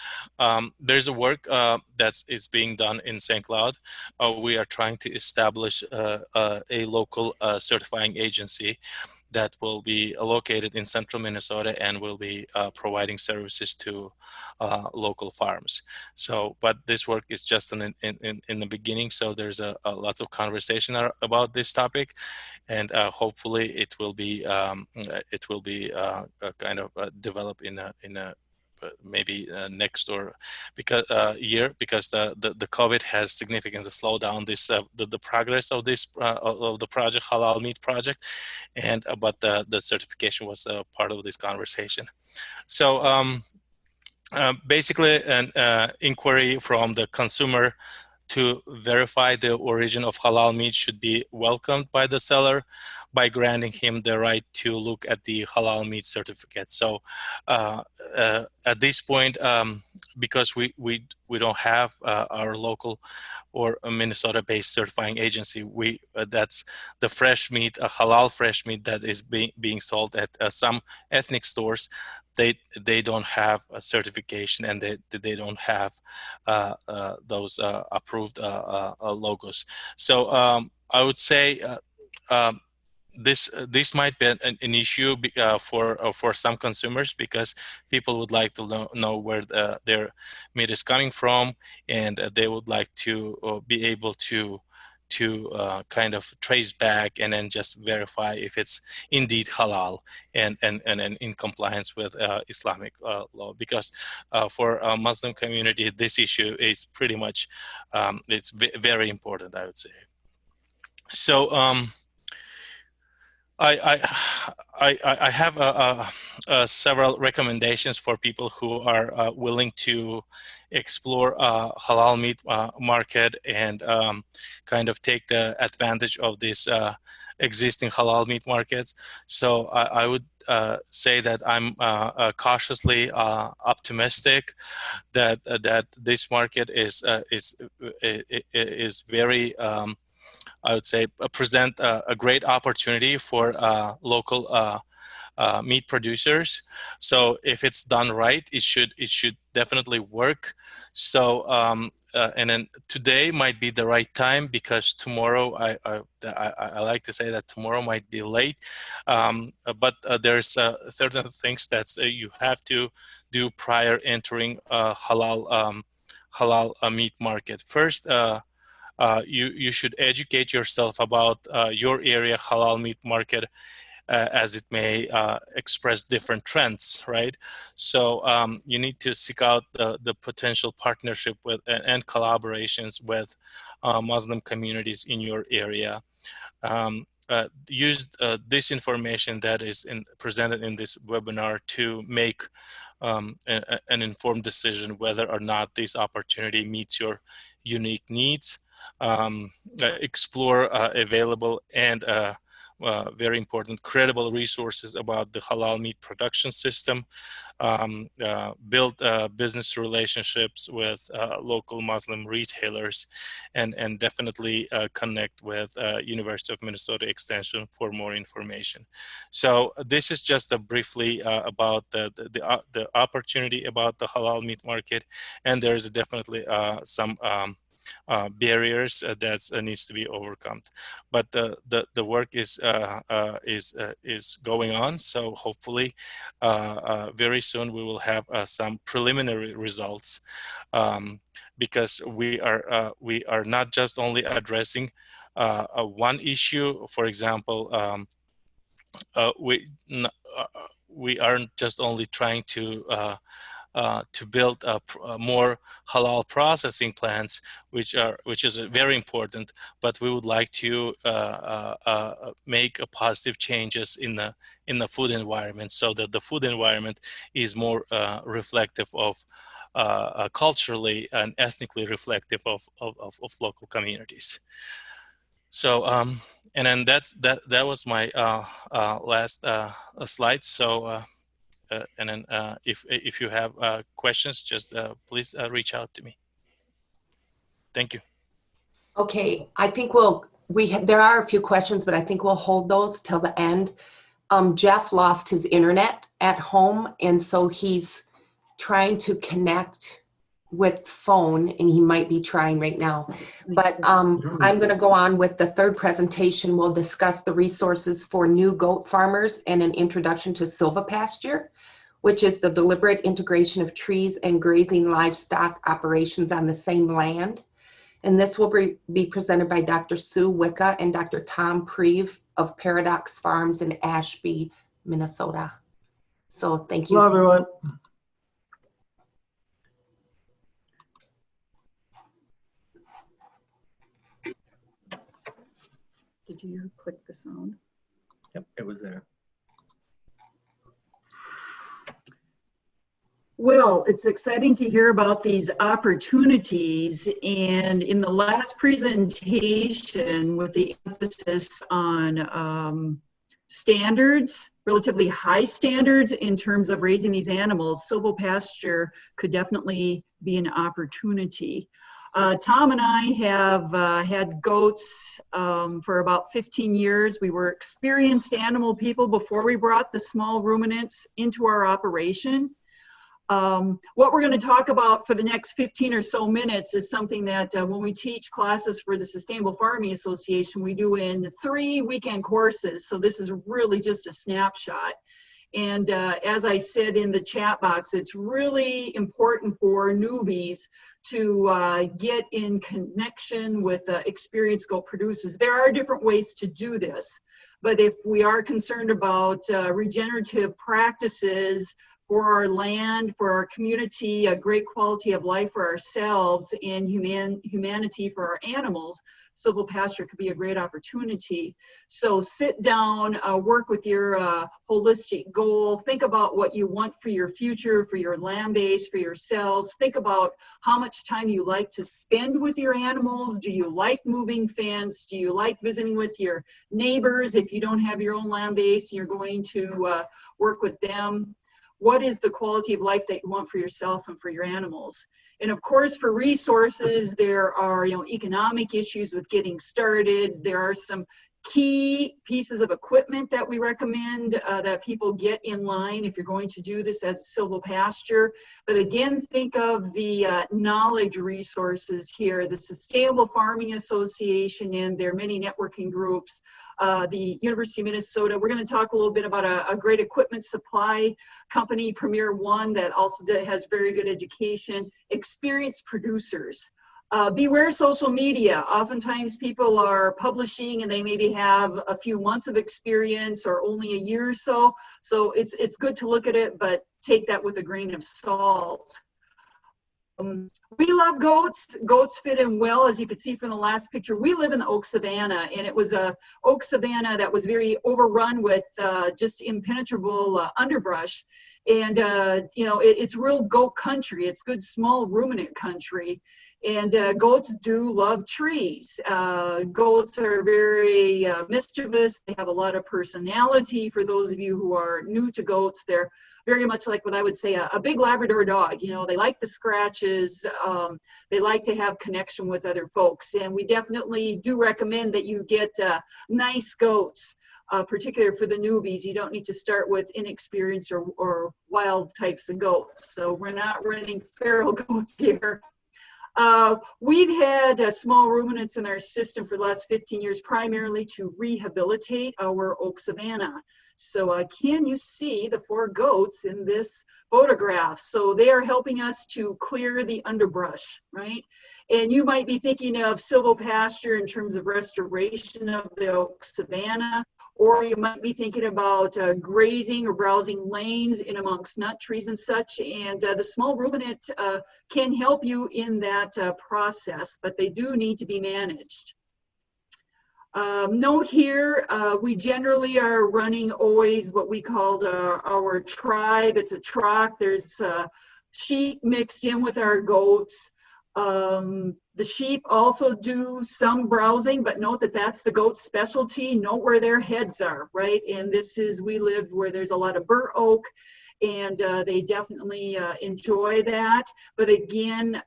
There's a work that is being done in St. Cloud. We are trying to establish a local certifying agency that will be located in central Minnesota and will be providing services to local farms. So, but this work is just in the beginning. So there's a lots of conversation about this topic, and hopefully it will be kind of developed in a maybe next or because year, because the COVID has significantly slowed down this the progress of this of the project, Halal Meat project, and but the certification was part of this conversation. So basically an inquiry from the consumer to verify the origin of halal meat should be welcomed by the seller by granting him the right to look at the halal meat certificate. So at this point, because we don't have our local or a Minnesota-based certifying agency, that's the fresh meat, a halal fresh meat that is being sold at some ethnic stores. They don't have a certification, and they don't have those approved logos. So I would say this might be an issue for some consumers, because people would like to know where their meat is coming from, and they would like to be able to kind of trace back and then just verify if it's indeed halal and in compliance with Islamic law. Because for a Muslim community, this issue is pretty much it's very important, I would say. So I have several recommendations for people who are willing to explore halal meat market and kind of take the advantage of this existing halal meat markets. So I would say that I'm cautiously optimistic that this market is very I would say present a great opportunity for local meat producers. So if it's done right, it should definitely work. So and then today might be the right time, because tomorrow I like to say that tomorrow might be late. But there's certain things that you have to do prior entering halal meat market. First, you should educate yourself about your area halal meat market, as it may express different trends, right? So you need to seek out the potential partnership with and collaborations with Muslim communities in your area. Use this information that is presented in this webinar to make an informed decision whether or not this opportunity meets your unique needs. Explore available and very important credible resources about the halal meat production system. Build business relationships with local Muslim retailers, and definitely connect with University of Minnesota Extension for more information. So this is just briefly about the opportunity about the halal meat market, and there is definitely some barriers that needs to be overcome, but the work is going on. So hopefully, very soon we will have some preliminary results, because we are not just only addressing one issue. For example, we aren't just only trying to build more halal processing plants, which is very important, but we would like to make positive changes in the food environment, so that the food environment is more reflective of culturally and ethnically reflective of local communities. So and then that was my last slide. So. And then if you have questions, just please reach out to me. Thank you. Okay, I think there are a few questions, but I think we'll hold those till the end. Jeff lost his internet at home, and so he's trying to connect with phone, and he might be trying right now. But I'm going to go on with the third presentation. We'll discuss the resources for new goat farmers and an introduction to Silvopasture, which is the deliberate integration of trees and grazing livestock operations on the same land. And this will be presented by Dr. Sue Wika and Dr. Tom Prieve of Paradox Farms in Ashby, Minnesota. So thank you. Hello, everyone. Did you click the sound? Yep, it was there. Well, it's exciting to hear about these opportunities. And in the last presentation, with the emphasis on standards, relatively high standards in terms of raising these animals, silvopasture could definitely be an opportunity. Tom and I have had goats for about 15 years. We were experienced animal people before we brought the small ruminants into our operation. What we're going to talk about for the next 15 or so minutes is something that when we teach classes for the Sustainable Farming Association, we do in 3 weekend courses. So this is really just a snapshot. And as I said in the chat box, it's really important for newbies to get in connection with experienced goat producers. There are different ways to do this, but if we are concerned about regenerative practices for our land, for our community, a great quality of life for ourselves, and humanity for our animals, Silvopasture could be a great opportunity. So sit down, work with your holistic goal, think about what you want for your future, for your land base, for yourselves. Think about how much time you like to spend with your animals. Do you like moving fence? Do you like visiting with your neighbors if you don't have your own land base and you're going to work with them? What is the quality of life that you want for yourself and for your animals? And of course, for resources, there are economic issues with getting started. There are some key pieces of equipment that we recommend that people get in line if you're going to do this as Silvopasture. But again, think of the knowledge resources here, the Sustainable Farming Association and their many networking groups, the University of Minnesota. We're going to talk a little bit about a great equipment supply company, Premier One, that also has very good education, experienced producers. Beware social media. Oftentimes people are publishing and they maybe have a few months of experience or only a year or so. So it's good to look at it, but take that with a grain of salt. We love goats. Goats fit in well, as you could see from the last picture. We live in the oak savanna, and it was a oak savanna that was very overrun with just impenetrable underbrush. And it's real goat country. It's good small ruminant country. And goats do love trees. Goats are very mischievous. They have a lot of personality. For those of you who are new to goats, they're very much like what I would say a big Labrador dog. They like the scratches. They like to have connection with other folks. And we definitely do recommend that you get nice goats, particularly for the newbies. You don't need to start with inexperienced or wild types of goats. So we're not running feral goats here. We've had small ruminants in our system for the last 15 years, primarily to rehabilitate our oak savanna. So can you see the 4 goats in this photograph? So they are helping us to clear the underbrush, right? And you might be thinking of Silvopasture in terms of restoration of the oak savanna, or you might be thinking about grazing or browsing lanes in amongst nut trees and such. And the small ruminant can help you in that process, but they do need to be managed. Note here, we generally are running always what we called our tribe. It's a troc. There's sheep mixed in with our goats. The sheep also do some browsing, but note that that's the goat's specialty. Note where their heads are, right? And we live where there's a lot of bur oak, and they definitely enjoy that. But again,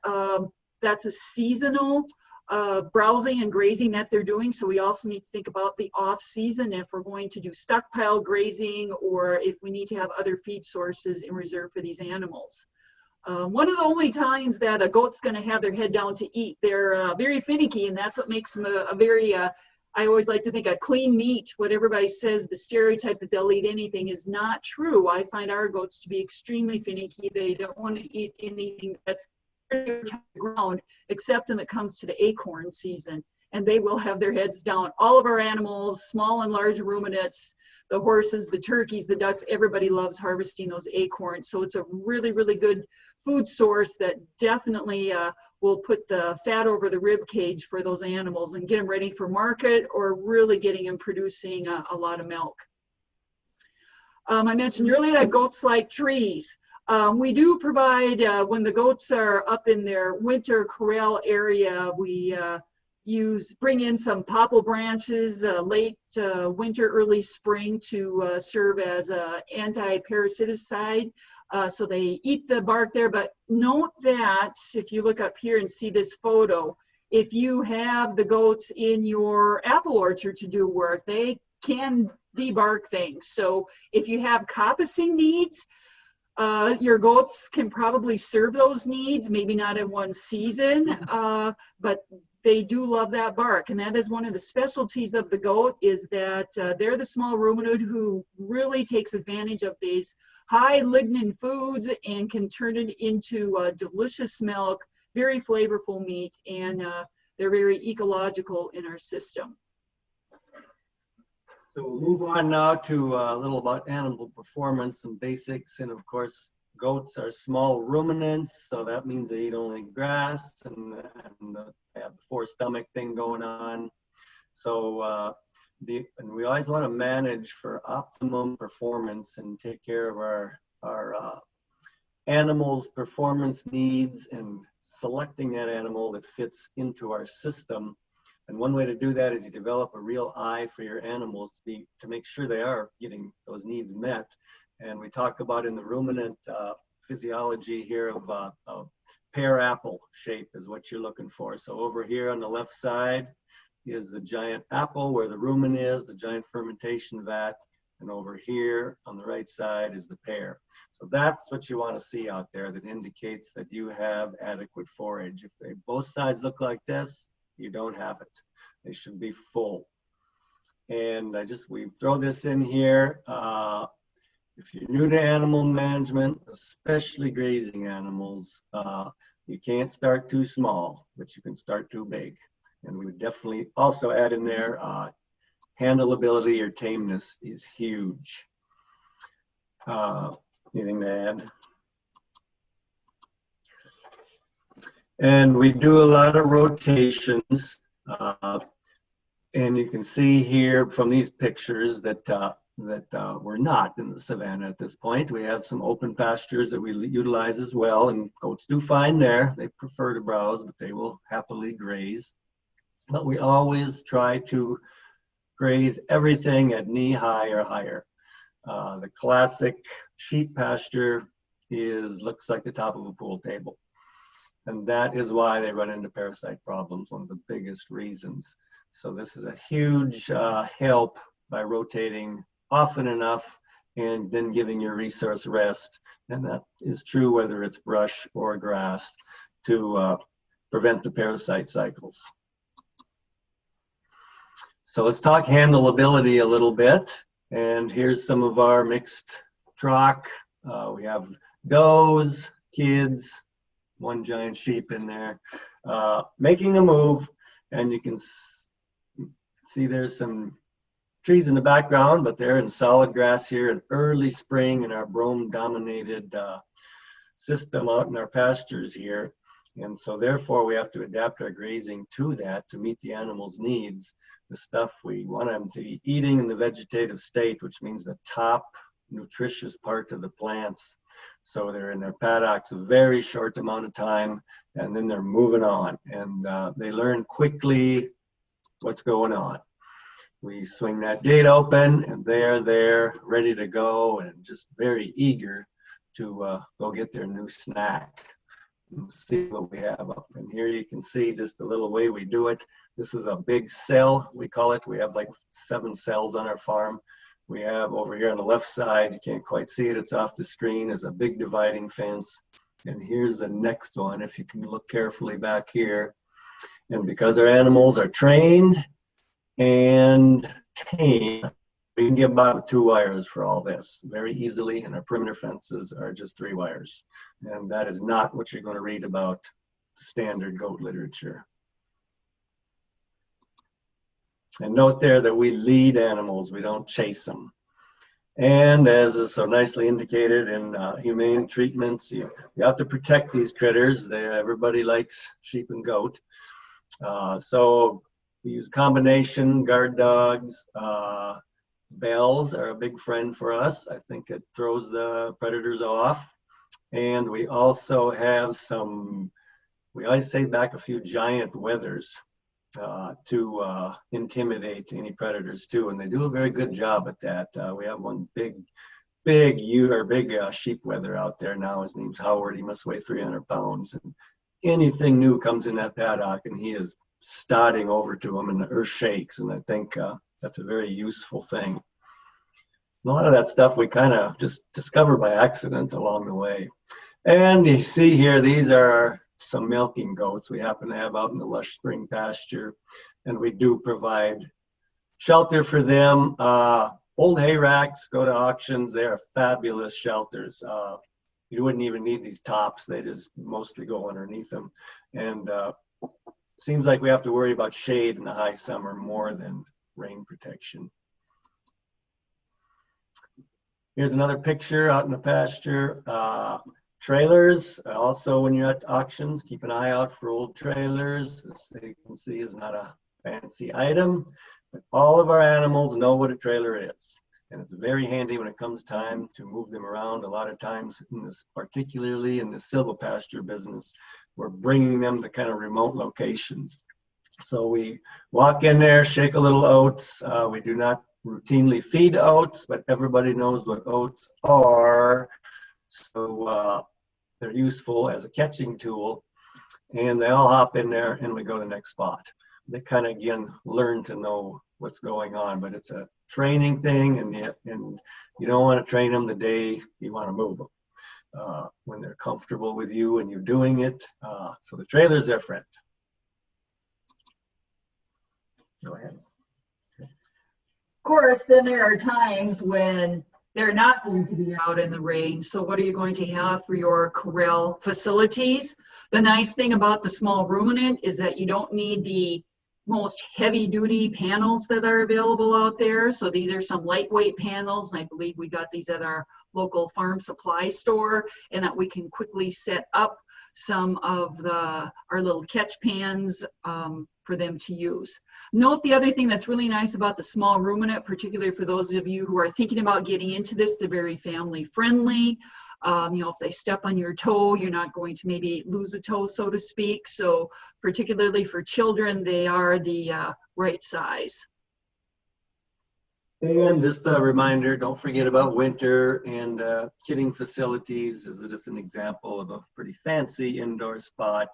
that's a seasonal browsing and grazing that they're doing. So we also need to think about the off season if we're going to do stockpile grazing or if we need to have other feed sources in reserve for these animals. One of the only times that a goat's going to have their head down to eat. They're very finicky, and that's what makes them a very, I always like to think, a clean meat. What everybody says, the stereotype that they'll eat anything is not true. I find our goats to be extremely finicky. They don't want to eat anything that's on the ground, except when it comes to the acorn season, and they will have their heads down. All of our animals, small and large ruminants, the horses, the turkeys, the ducks, everybody loves harvesting those acorns. So it's a really, really good food source that definitely will put the fat over the rib cage for those animals and get them ready for market or really getting them producing a lot of milk. I mentioned earlier that goats like trees. We do provide, when the goats are up in their winter corral area, we bring in some popple branches late winter, early spring to serve as an anti-parasiticide. So they eat the bark there, but note that if you look up here and see this photo, if you have the goats in your apple orchard to do work, they can debark things. So if you have coppicing needs, your goats can probably serve those needs, maybe not in one season, but they do love that bark. And that is one of the specialties of the goat, is that they're the small ruminant who really takes advantage of these high lignin foods and can turn it into delicious milk, very flavorful meat, and they're very ecological in our system. So we'll move on now to a little about animal performance and basics. And of course, Goats are small ruminants, so that means they eat only grass, and they have the four stomach thing going on. So and we always want to manage for optimum performance and take care of our animals' performance needs and selecting that animal that fits into our system. And one way to do that is you develop a real eye for your animals to make sure they are getting those needs met. And we talk about in the ruminant physiology here of pear apple shape is what you're looking for. So over here on the left side is the giant apple where the rumen is, the giant fermentation vat. And over here on the right side is the pear. So that's what you want to see out there that indicates that you have adequate forage. If both sides look like this, you don't have it. They should be full. And we throw this in here. If you're new to animal management, especially grazing animals, you can't start too small, but you can start too big. And we would definitely also add in there, handleability or tameness is huge. Anything to add? And we do a lot of rotations. And you can see here from these pictures that we're not in the savanna at this point. We have some open pastures that we utilize as well, and goats do fine there. They prefer to browse, but they will happily graze. But we always try to graze everything at knee high or higher. The classic sheep pasture looks like the top of a pool table. And that is why they run into parasite problems, one of the biggest reasons. So this is a huge help by rotating often enough and then giving your resource rest. And that is true whether it's brush or grass to prevent the parasite cycles. So let's talk handleability a little bit. And here's some of our mixed troc. We have does, kids, one giant sheep in there, making a move. And you can see there's some trees in the background, but they're in solid grass here in early spring in our brome-dominated system out in our pastures here. And so therefore we have to adapt our grazing to that to meet the animals' needs. The stuff we want them to be eating in the vegetative state, which means the top nutritious part of the plants. So they're in their paddocks a very short amount of time, and then they're moving on. And they learn quickly what's going on. We swing that gate open, and they're there, ready to go, and just very eager to go get their new snack. And see what we have up. And here you can see just the little way we do it. This is a big cell, we call it. We have like 7 cells on our farm. We have over here on the left side, you can't quite see it, it's off the screen, is a big dividing fence. And here's the next one, if you can look carefully back here. And because our animals are trained and tame, we can get about 2 wires for all this very easily, and our perimeter fences are just 3 wires. And that is not what you're going to read about the standard goat literature. And note there that we lead animals, we don't chase them. And as is so nicely indicated in humane treatments, you have to protect these critters. Everybody likes sheep and goat. So we use combination guard dogs. Bells are a big friend for us. I think it throws the predators off. And we also have we always say back a few giant wethers to intimidate any predators too. And they do a very good job at that. We have one big sheep wether out there now. His name's Howard. He must weigh 300 pounds. And anything new comes in that paddock and he is starting over to him and the earth shakes. And I think that's a very useful thing. A lot of that stuff we kind of just discover by accident along the way. And you see here, these are some milking goats we happen to have out in the lush spring pasture. And we do provide shelter for them. Old hay racks go to auctions. They are fabulous shelters. You wouldn't even need these tops. They just mostly go underneath them. And seems like we have to worry about shade in the high summer more than rain protection. Here's another picture out in the pasture. Trailers, also when you're at auctions, keep an eye out for old trailers. This, you can see, is not a fancy item, but all of our animals know what a trailer is. And it's very handy when it comes time to move them around. A lot of times, in this, particularly in the silvopasture business, we're bringing them to kind of remote locations. So we walk in there, shake a little oats. We do not routinely feed oats, but everybody knows what oats are. So they're useful as a catching tool. And they all hop in there and we go to the next spot. They kind of, again, learn to know what's going on, but it's a training thing, and you don't want to train them the day you want to move them. When they're comfortable with you and you're doing it. So the trailer's their friend. Go ahead. Of course, then there are times when they're not going to be out in the rain. So what are you going to have for your corral facilities? The nice thing about the small ruminant is that you don't need the most heavy duty panels that are available out there. So these are some lightweight panels, and I believe we got these at our local farm supply store, and that we can quickly set up some of our little catch pans for them to use. Note the other thing that's really nice about the small ruminant, particularly for those of you who are thinking about getting into this, they're very family friendly. You know, if they step on your toe, you're not going to maybe lose a toe, so to speak. So particularly for children, they are the right size. And just a reminder, don't forget about winter and kidding facilities. This is just an example of a pretty fancy indoor spot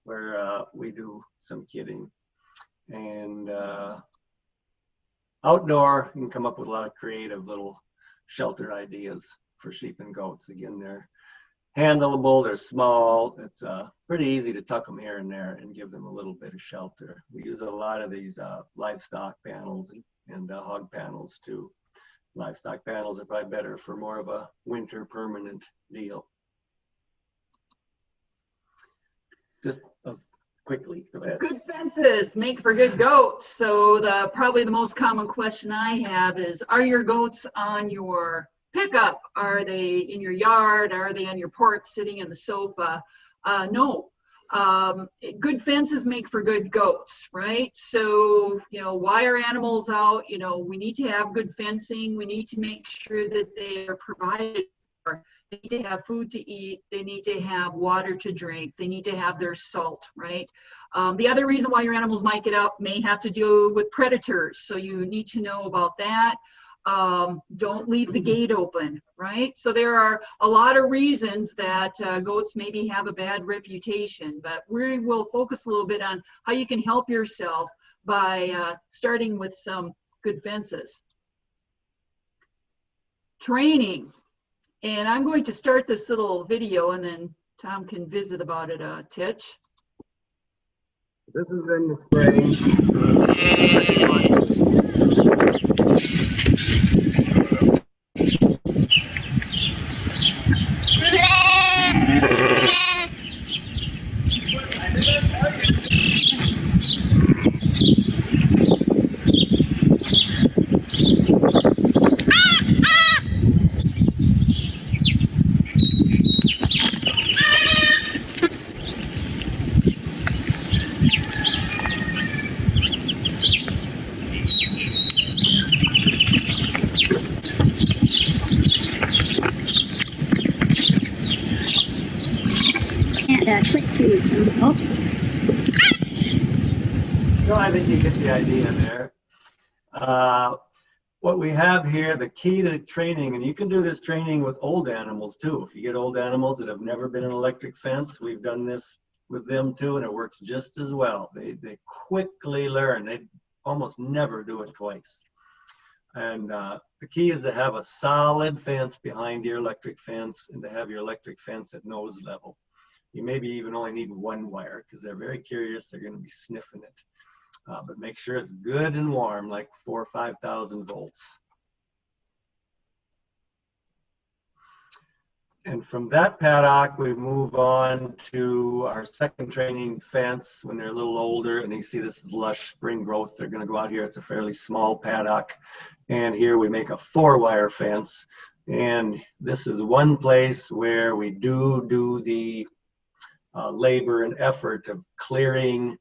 where we do some kidding. And outdoor, you can come up with a lot of creative little shelter ideas for sheep and goats. Again, they're handleable, they're small. It's pretty easy to tuck them here and there and give them a little bit of shelter. We use a lot of these livestock panels and hog panels too. Livestock panels are probably better for more of a winter permanent deal. Just quickly, go ahead. Good fences make for good goats. So probably the most common question I have is, are your goats on your pickup? Are they in your yard? Are they on your porch sitting in the sofa? No. Good fences make for good goats, right? So, you know, why are animals out? You know, we need to have good fencing. We need to make sure that they are provided for. They need to have food to eat. They need to have water to drink. They need to have their salt, right? The other reason why your animals might get out may have to do with predators. So you need to know about that. Don't leave the gate open, right? So there are a lot of reasons that goats maybe have a bad reputation, but we will focus a little bit on how you can help yourself by starting with some good fences. Training. And I'm going to start this little video and then Tom can visit about it a titch. This is in Click to some. So I think you get the idea there. What we have here, the key to training, and you can do this training with old animals too. If you get old animals that have never been an electric fence, we've done this with them too, and it works just as well. They quickly learn. They almost never do it twice. And the key is to have a solid fence behind your electric fence and to have your electric fence at nose level. You maybe even only need one wire because they're very curious. They're going to be sniffing it. But make sure it's good and warm, like 4,000 or 5,000 volts. And from that paddock, we move on to our second training fence when they're a little older. And you see this is lush spring growth. They're going to go out here. It's a fairly small paddock. And here we make a 4-wire fence. And this is one place where we do the labor and effort of clearing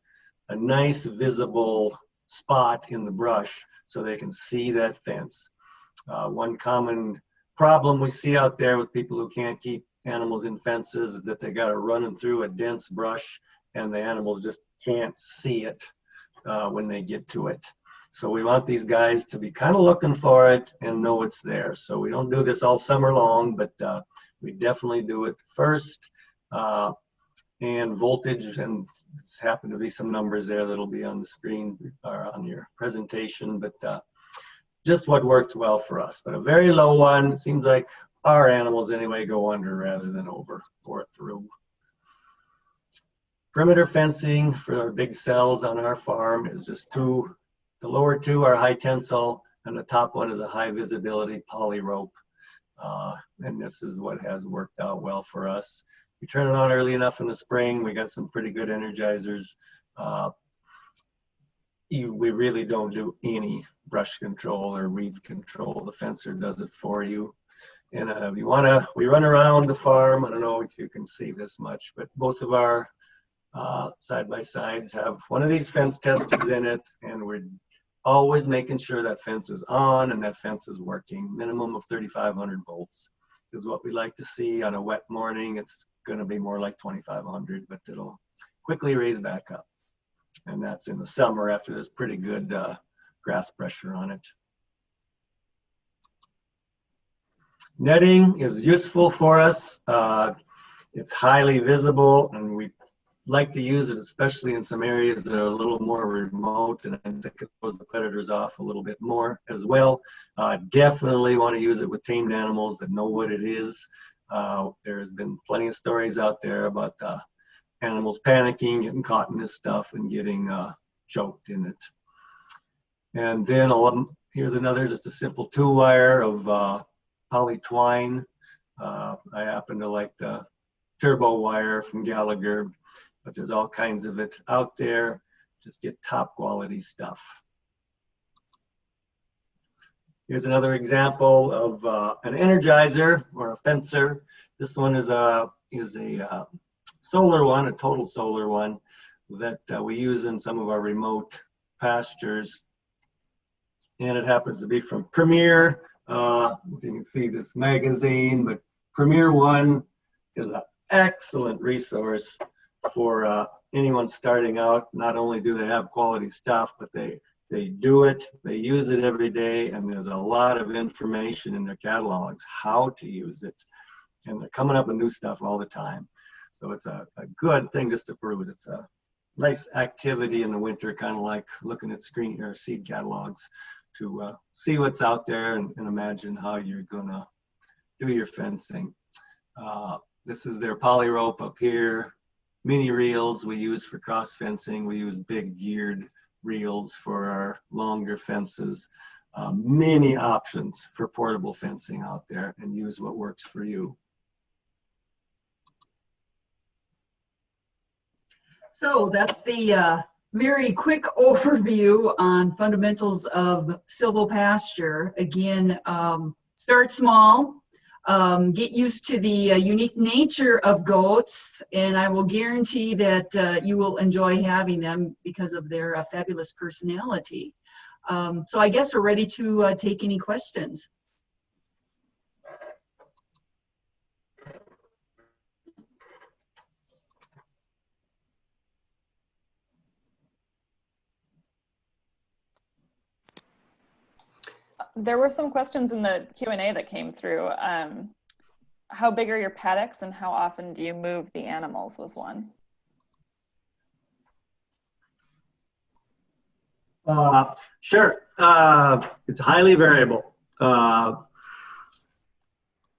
a nice visible spot in the brush so they can see that fence. One common problem we see out there with people who can't keep animals in fences is that they got to run them through a dense brush and the animals just can't see it when they get to it. So we want these guys to be kind of looking for it and know it's there. So we don't do this all summer long, but we definitely do it first. And voltage, and it's happen to be some numbers there that'll be on the screen or on your presentation, but just what works well for us. But a very low one, it seems like our animals anyway go under rather than over or through. Perimeter fencing for our big cells on our farm is just two. The lower two are high tensile, and the top one is a high visibility poly rope. And this is what has worked out well for us. We turn it on early enough in the spring. We got some pretty good energizers. We really don't do any brush control or weed control. The fencer does it for you. And if you wanna, we run around the farm. I don't know if you can see this much, but both of our side-by-sides have one of these fence testers in it, and we're always making sure that fence is on and that fence is working. Minimum of 3,500 volts is what we like to see. On a wet morning, it's going to be more like 2,500, but it'll quickly raise back up. And that's in the summer after there's pretty good grass pressure on it. Netting is useful for us. It's highly visible, and we like to use it, especially in some areas that are a little more remote, and I think it throws the predators off a little bit more as well. Definitely want to use it with tamed animals that know what it is. There's been plenty of stories out there about animals panicking, getting caught in this stuff, and getting choked in it. And then here's another, just a simple 2-wire of poly twine. I happen to like the turbo wire from Gallagher, but there's all kinds of it out there. Just get top quality stuff. Here's another example of an energizer or a fencer. This one is a solar one, a total solar one that we use in some of our remote pastures. And it happens to be from Premier. You can see this magazine, but Premier One is an excellent resource for anyone starting out. Not only do they have quality stuff, but they do it, they use it every day, and there's a lot of information in their catalogs how to use it. And they're coming up with new stuff all the time. So it's a good thing just to peruse. It's a nice activity in the winter, kind of like looking at screen or seed catalogs to see what's out there and imagine how you're gonna do your fencing. This is their poly rope up here. Mini reels we use for cross fencing. We use big geared reels for our longer fences. Many options for portable fencing out there, and use what works for you. So that's the very quick overview on fundamentals of silvopasture. Again, start small. Get used to the unique nature of goats, and I will guarantee that you will enjoy having them because of their fabulous personality. So I guess we're ready to take any questions. There were some questions in the Q&A that came through. How big are your paddocks and how often do you move the animals was one. Sure. It's highly variable.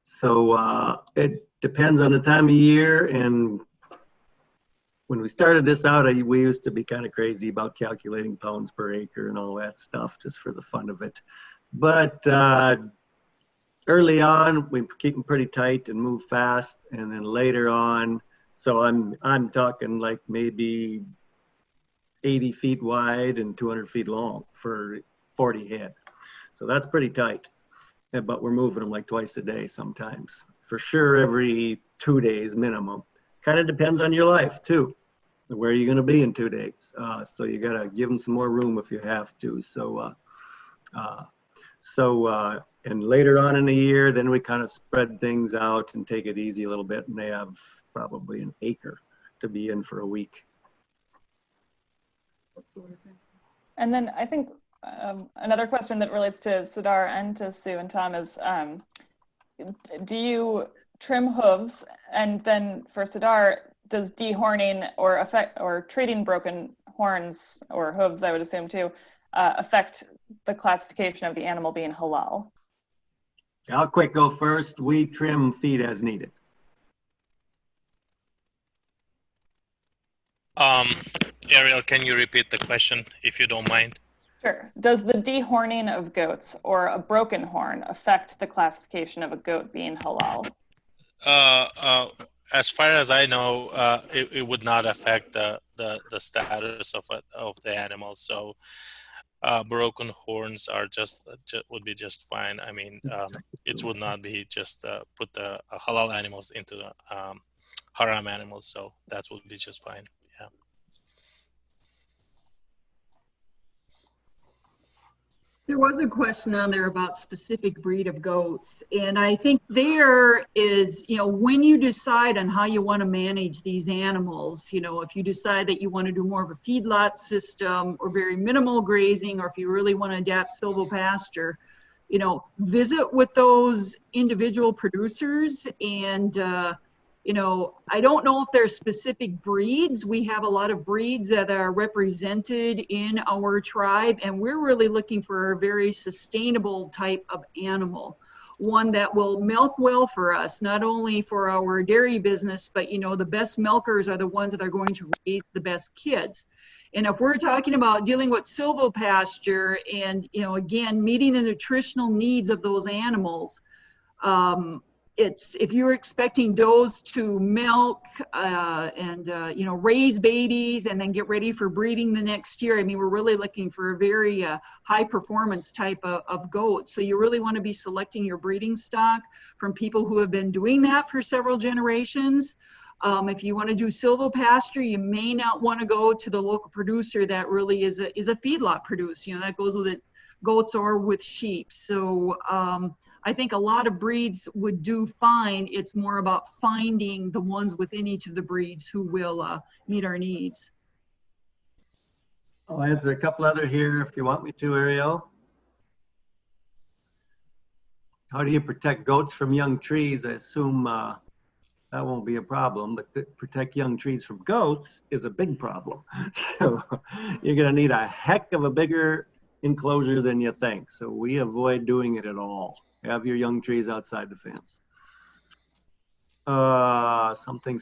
So it depends on the time of year. And when we started this out, we used to be kind of crazy about calculating pounds per acre and all that stuff just for the fun of it. But early on, we keep them pretty tight and move fast. And then later on, so I'm talking like maybe 80 feet wide and 200 feet long for 40 head. So that's pretty tight. but we're moving them like twice a day sometimes. For sure, every 2 days minimum. Kind of depends on your life too. Where are you going to be in 2 days? So you got to give them some more room if you have to. And later on in the year, then we kind of spread things out and take it easy a little bit. And they have probably an acre to be in for a week. And then I think another question that relates to Serdar and to Sue and Tom is, do you trim hooves? And then for Serdar, does dehorning or treating broken horns or hooves, I would assume too, affect the classification of the animal being halal? I'll quick go first. We trim feet as needed. Ariel, can you repeat the question if you don't mind? Sure. Does the dehorning of goats or a broken horn affect the classification of a goat being halal? As far as I know, it would not affect the status of the animal. So broken horns are would be just fine. I mean, it would not be just put the halal animals into the haram animals. So that would be just fine. Yeah. There was a question on there about specific breed of goats. And I think there is, when you decide on how you want to manage these animals, if you decide that you want to do more of a feedlot system or very minimal grazing, or if you really want to adapt silvopasture, visit with those individual producers. And, I don't know if there's specific breeds. We have a lot of breeds that are represented in our tribe, and we're really looking for a very sustainable type of animal, one that will milk well for us, not only for our dairy business, but the best milkers are the ones that are going to raise the best kids. And if we're talking about dealing with silvopasture and, again, meeting the nutritional needs of those animals, if you're expecting does to milk and raise babies and then get ready for breeding the next year, I mean, we're really looking for a very high performance type of goat. So you really want to be selecting your breeding stock from people who have been doing that for several generations. If you want to do silvopasture, you may not want to go to the local producer that really is a feedlot producer. That goes with it, goats or with sheep. So I think a lot of breeds would do fine. It's more about finding the ones within each of the breeds who will meet our needs. I'll answer a couple other here if you want me to, Ariel. How do you protect goats from young trees? I assume that won't be a problem, but to protect young trees from goats is a big problem. So you're gonna need a heck of a bigger enclosure than you think. So we avoid doing it at all. Have your young trees outside the fence.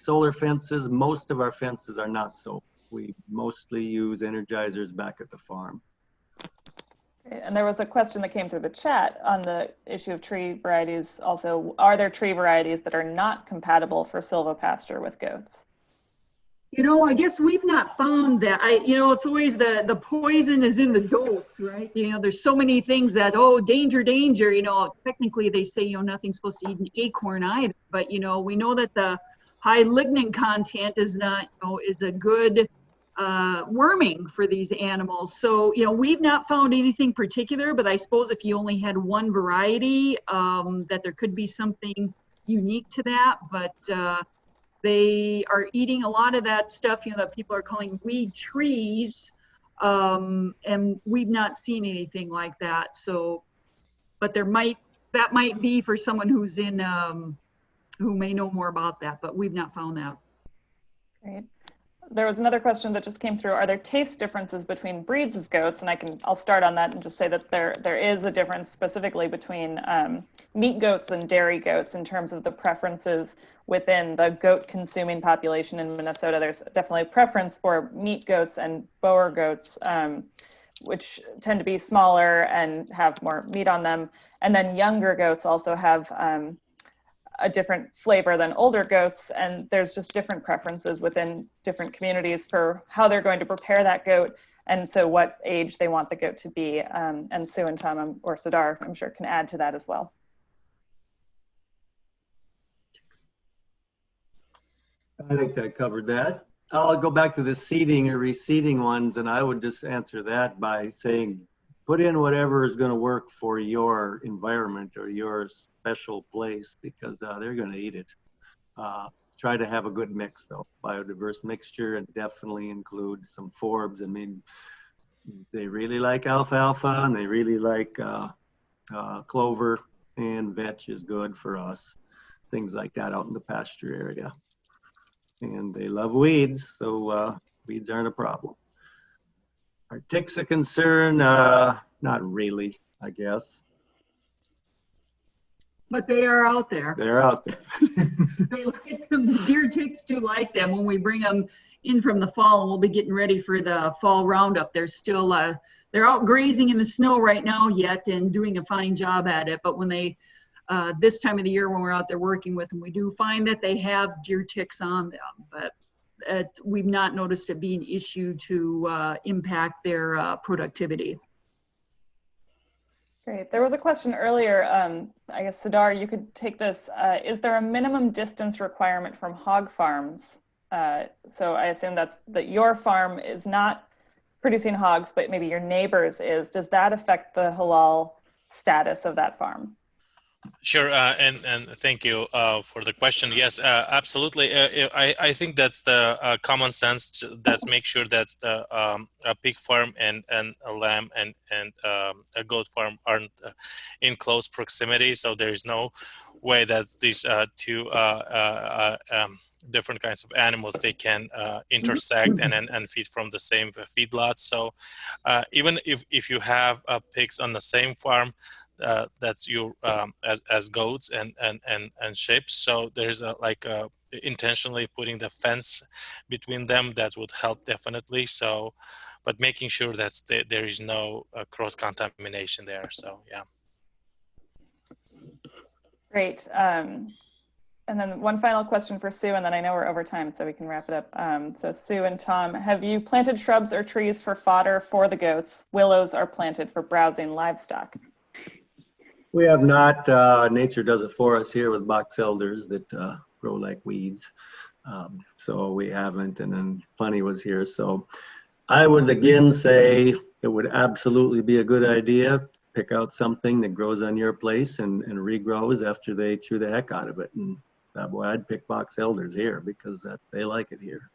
Solar fences. Most of our fences are not so. We mostly use energizers back at the farm. And there was a question that came through the chat on the issue of tree varieties. Also, are there tree varieties that are not compatible for silvopasture with goats? I guess we've not found that. It's always the poison is in the dose, right? There's so many things that, danger, danger. Technically they say, nothing's supposed to eat an acorn either. But, we know that the high lignin content is not, is a good worming for these animals. So, we've not found anything particular, but I suppose if you only had one variety, that there could be something unique to that. But, they are eating a lot of that stuff, that people are calling weed trees, and we've not seen anything like that. So, but that might be for someone who's in, who may know more about that, but we've not found that. Great. There was another question that just came through. Are there taste differences between breeds of goats? And I'll start on that and just say that there is a difference specifically between meat goats and dairy goats in terms of the preferences within the goat consuming population in Minnesota. There's definitely a preference for meat goats and Boer goats, which tend to be smaller and have more meat on them. And then younger goats also have a different flavor than older goats, and there's just different preferences within different communities for how they're going to prepare that goat, and so what age they want the goat to be. And Sue and Tom or Serdar, I'm sure, can add to that as well. I think I covered that. I'll go back to the seeding or reseeding ones, and I would just answer that by saying, put in whatever is going to work for your environment or your special place, because they're going to eat it. Try to have a good mix, though, biodiverse mixture, and definitely include some forbs. I mean, they really like alfalfa, and they really like clover, and vetch is good for us. Things like that out in the pasture area. And they love weeds, so weeds aren't a problem. Are ticks a concern? Not really, I guess. But they are out there. They're out there. They like them. The deer ticks do like them. When we bring them in from the fall, and we'll be getting ready for the fall roundup, they're still, they're out grazing in the snow right now yet and doing a fine job at it. But when they, this time of the year when we're out there working with them, we do find that they have deer ticks on them, but we've not noticed it being an issue to impact their productivity. Great. There was a question earlier, I guess, Serdar, you could take this. Is there a minimum distance requirement from hog farms? So I assume that your farm is not producing hogs, but maybe your neighbor's is. Does that affect the halal status of that farm? Sure, and thank you for the question. Yes, absolutely. I think that's the common sense. That's make sure that the a pig farm and a lamb and a goat farm aren't in close proximity. So there is no way that these two different kinds of animals they can intersect and feed from the same feedlot. So even if you have pigs on the same farm. That's you as goats and sheep. So there's intentionally putting the fence between them that would help definitely. So, but making sure that there is no cross contamination there. So yeah. Great. And then one final question for Sue, and then I know we're over time, so we can wrap it up. So Sue and Tom, have you planted shrubs or trees for fodder for the goats? Willows are planted for browsing livestock. We have not. Nature does it for us here with box elders that grow like weeds. So we haven't, and then plenty was here. So I would again say it would absolutely be a good idea. Pick out something that grows on your place and regrows after they chew the heck out of it. And that way I'd pick box elders here because they like it here.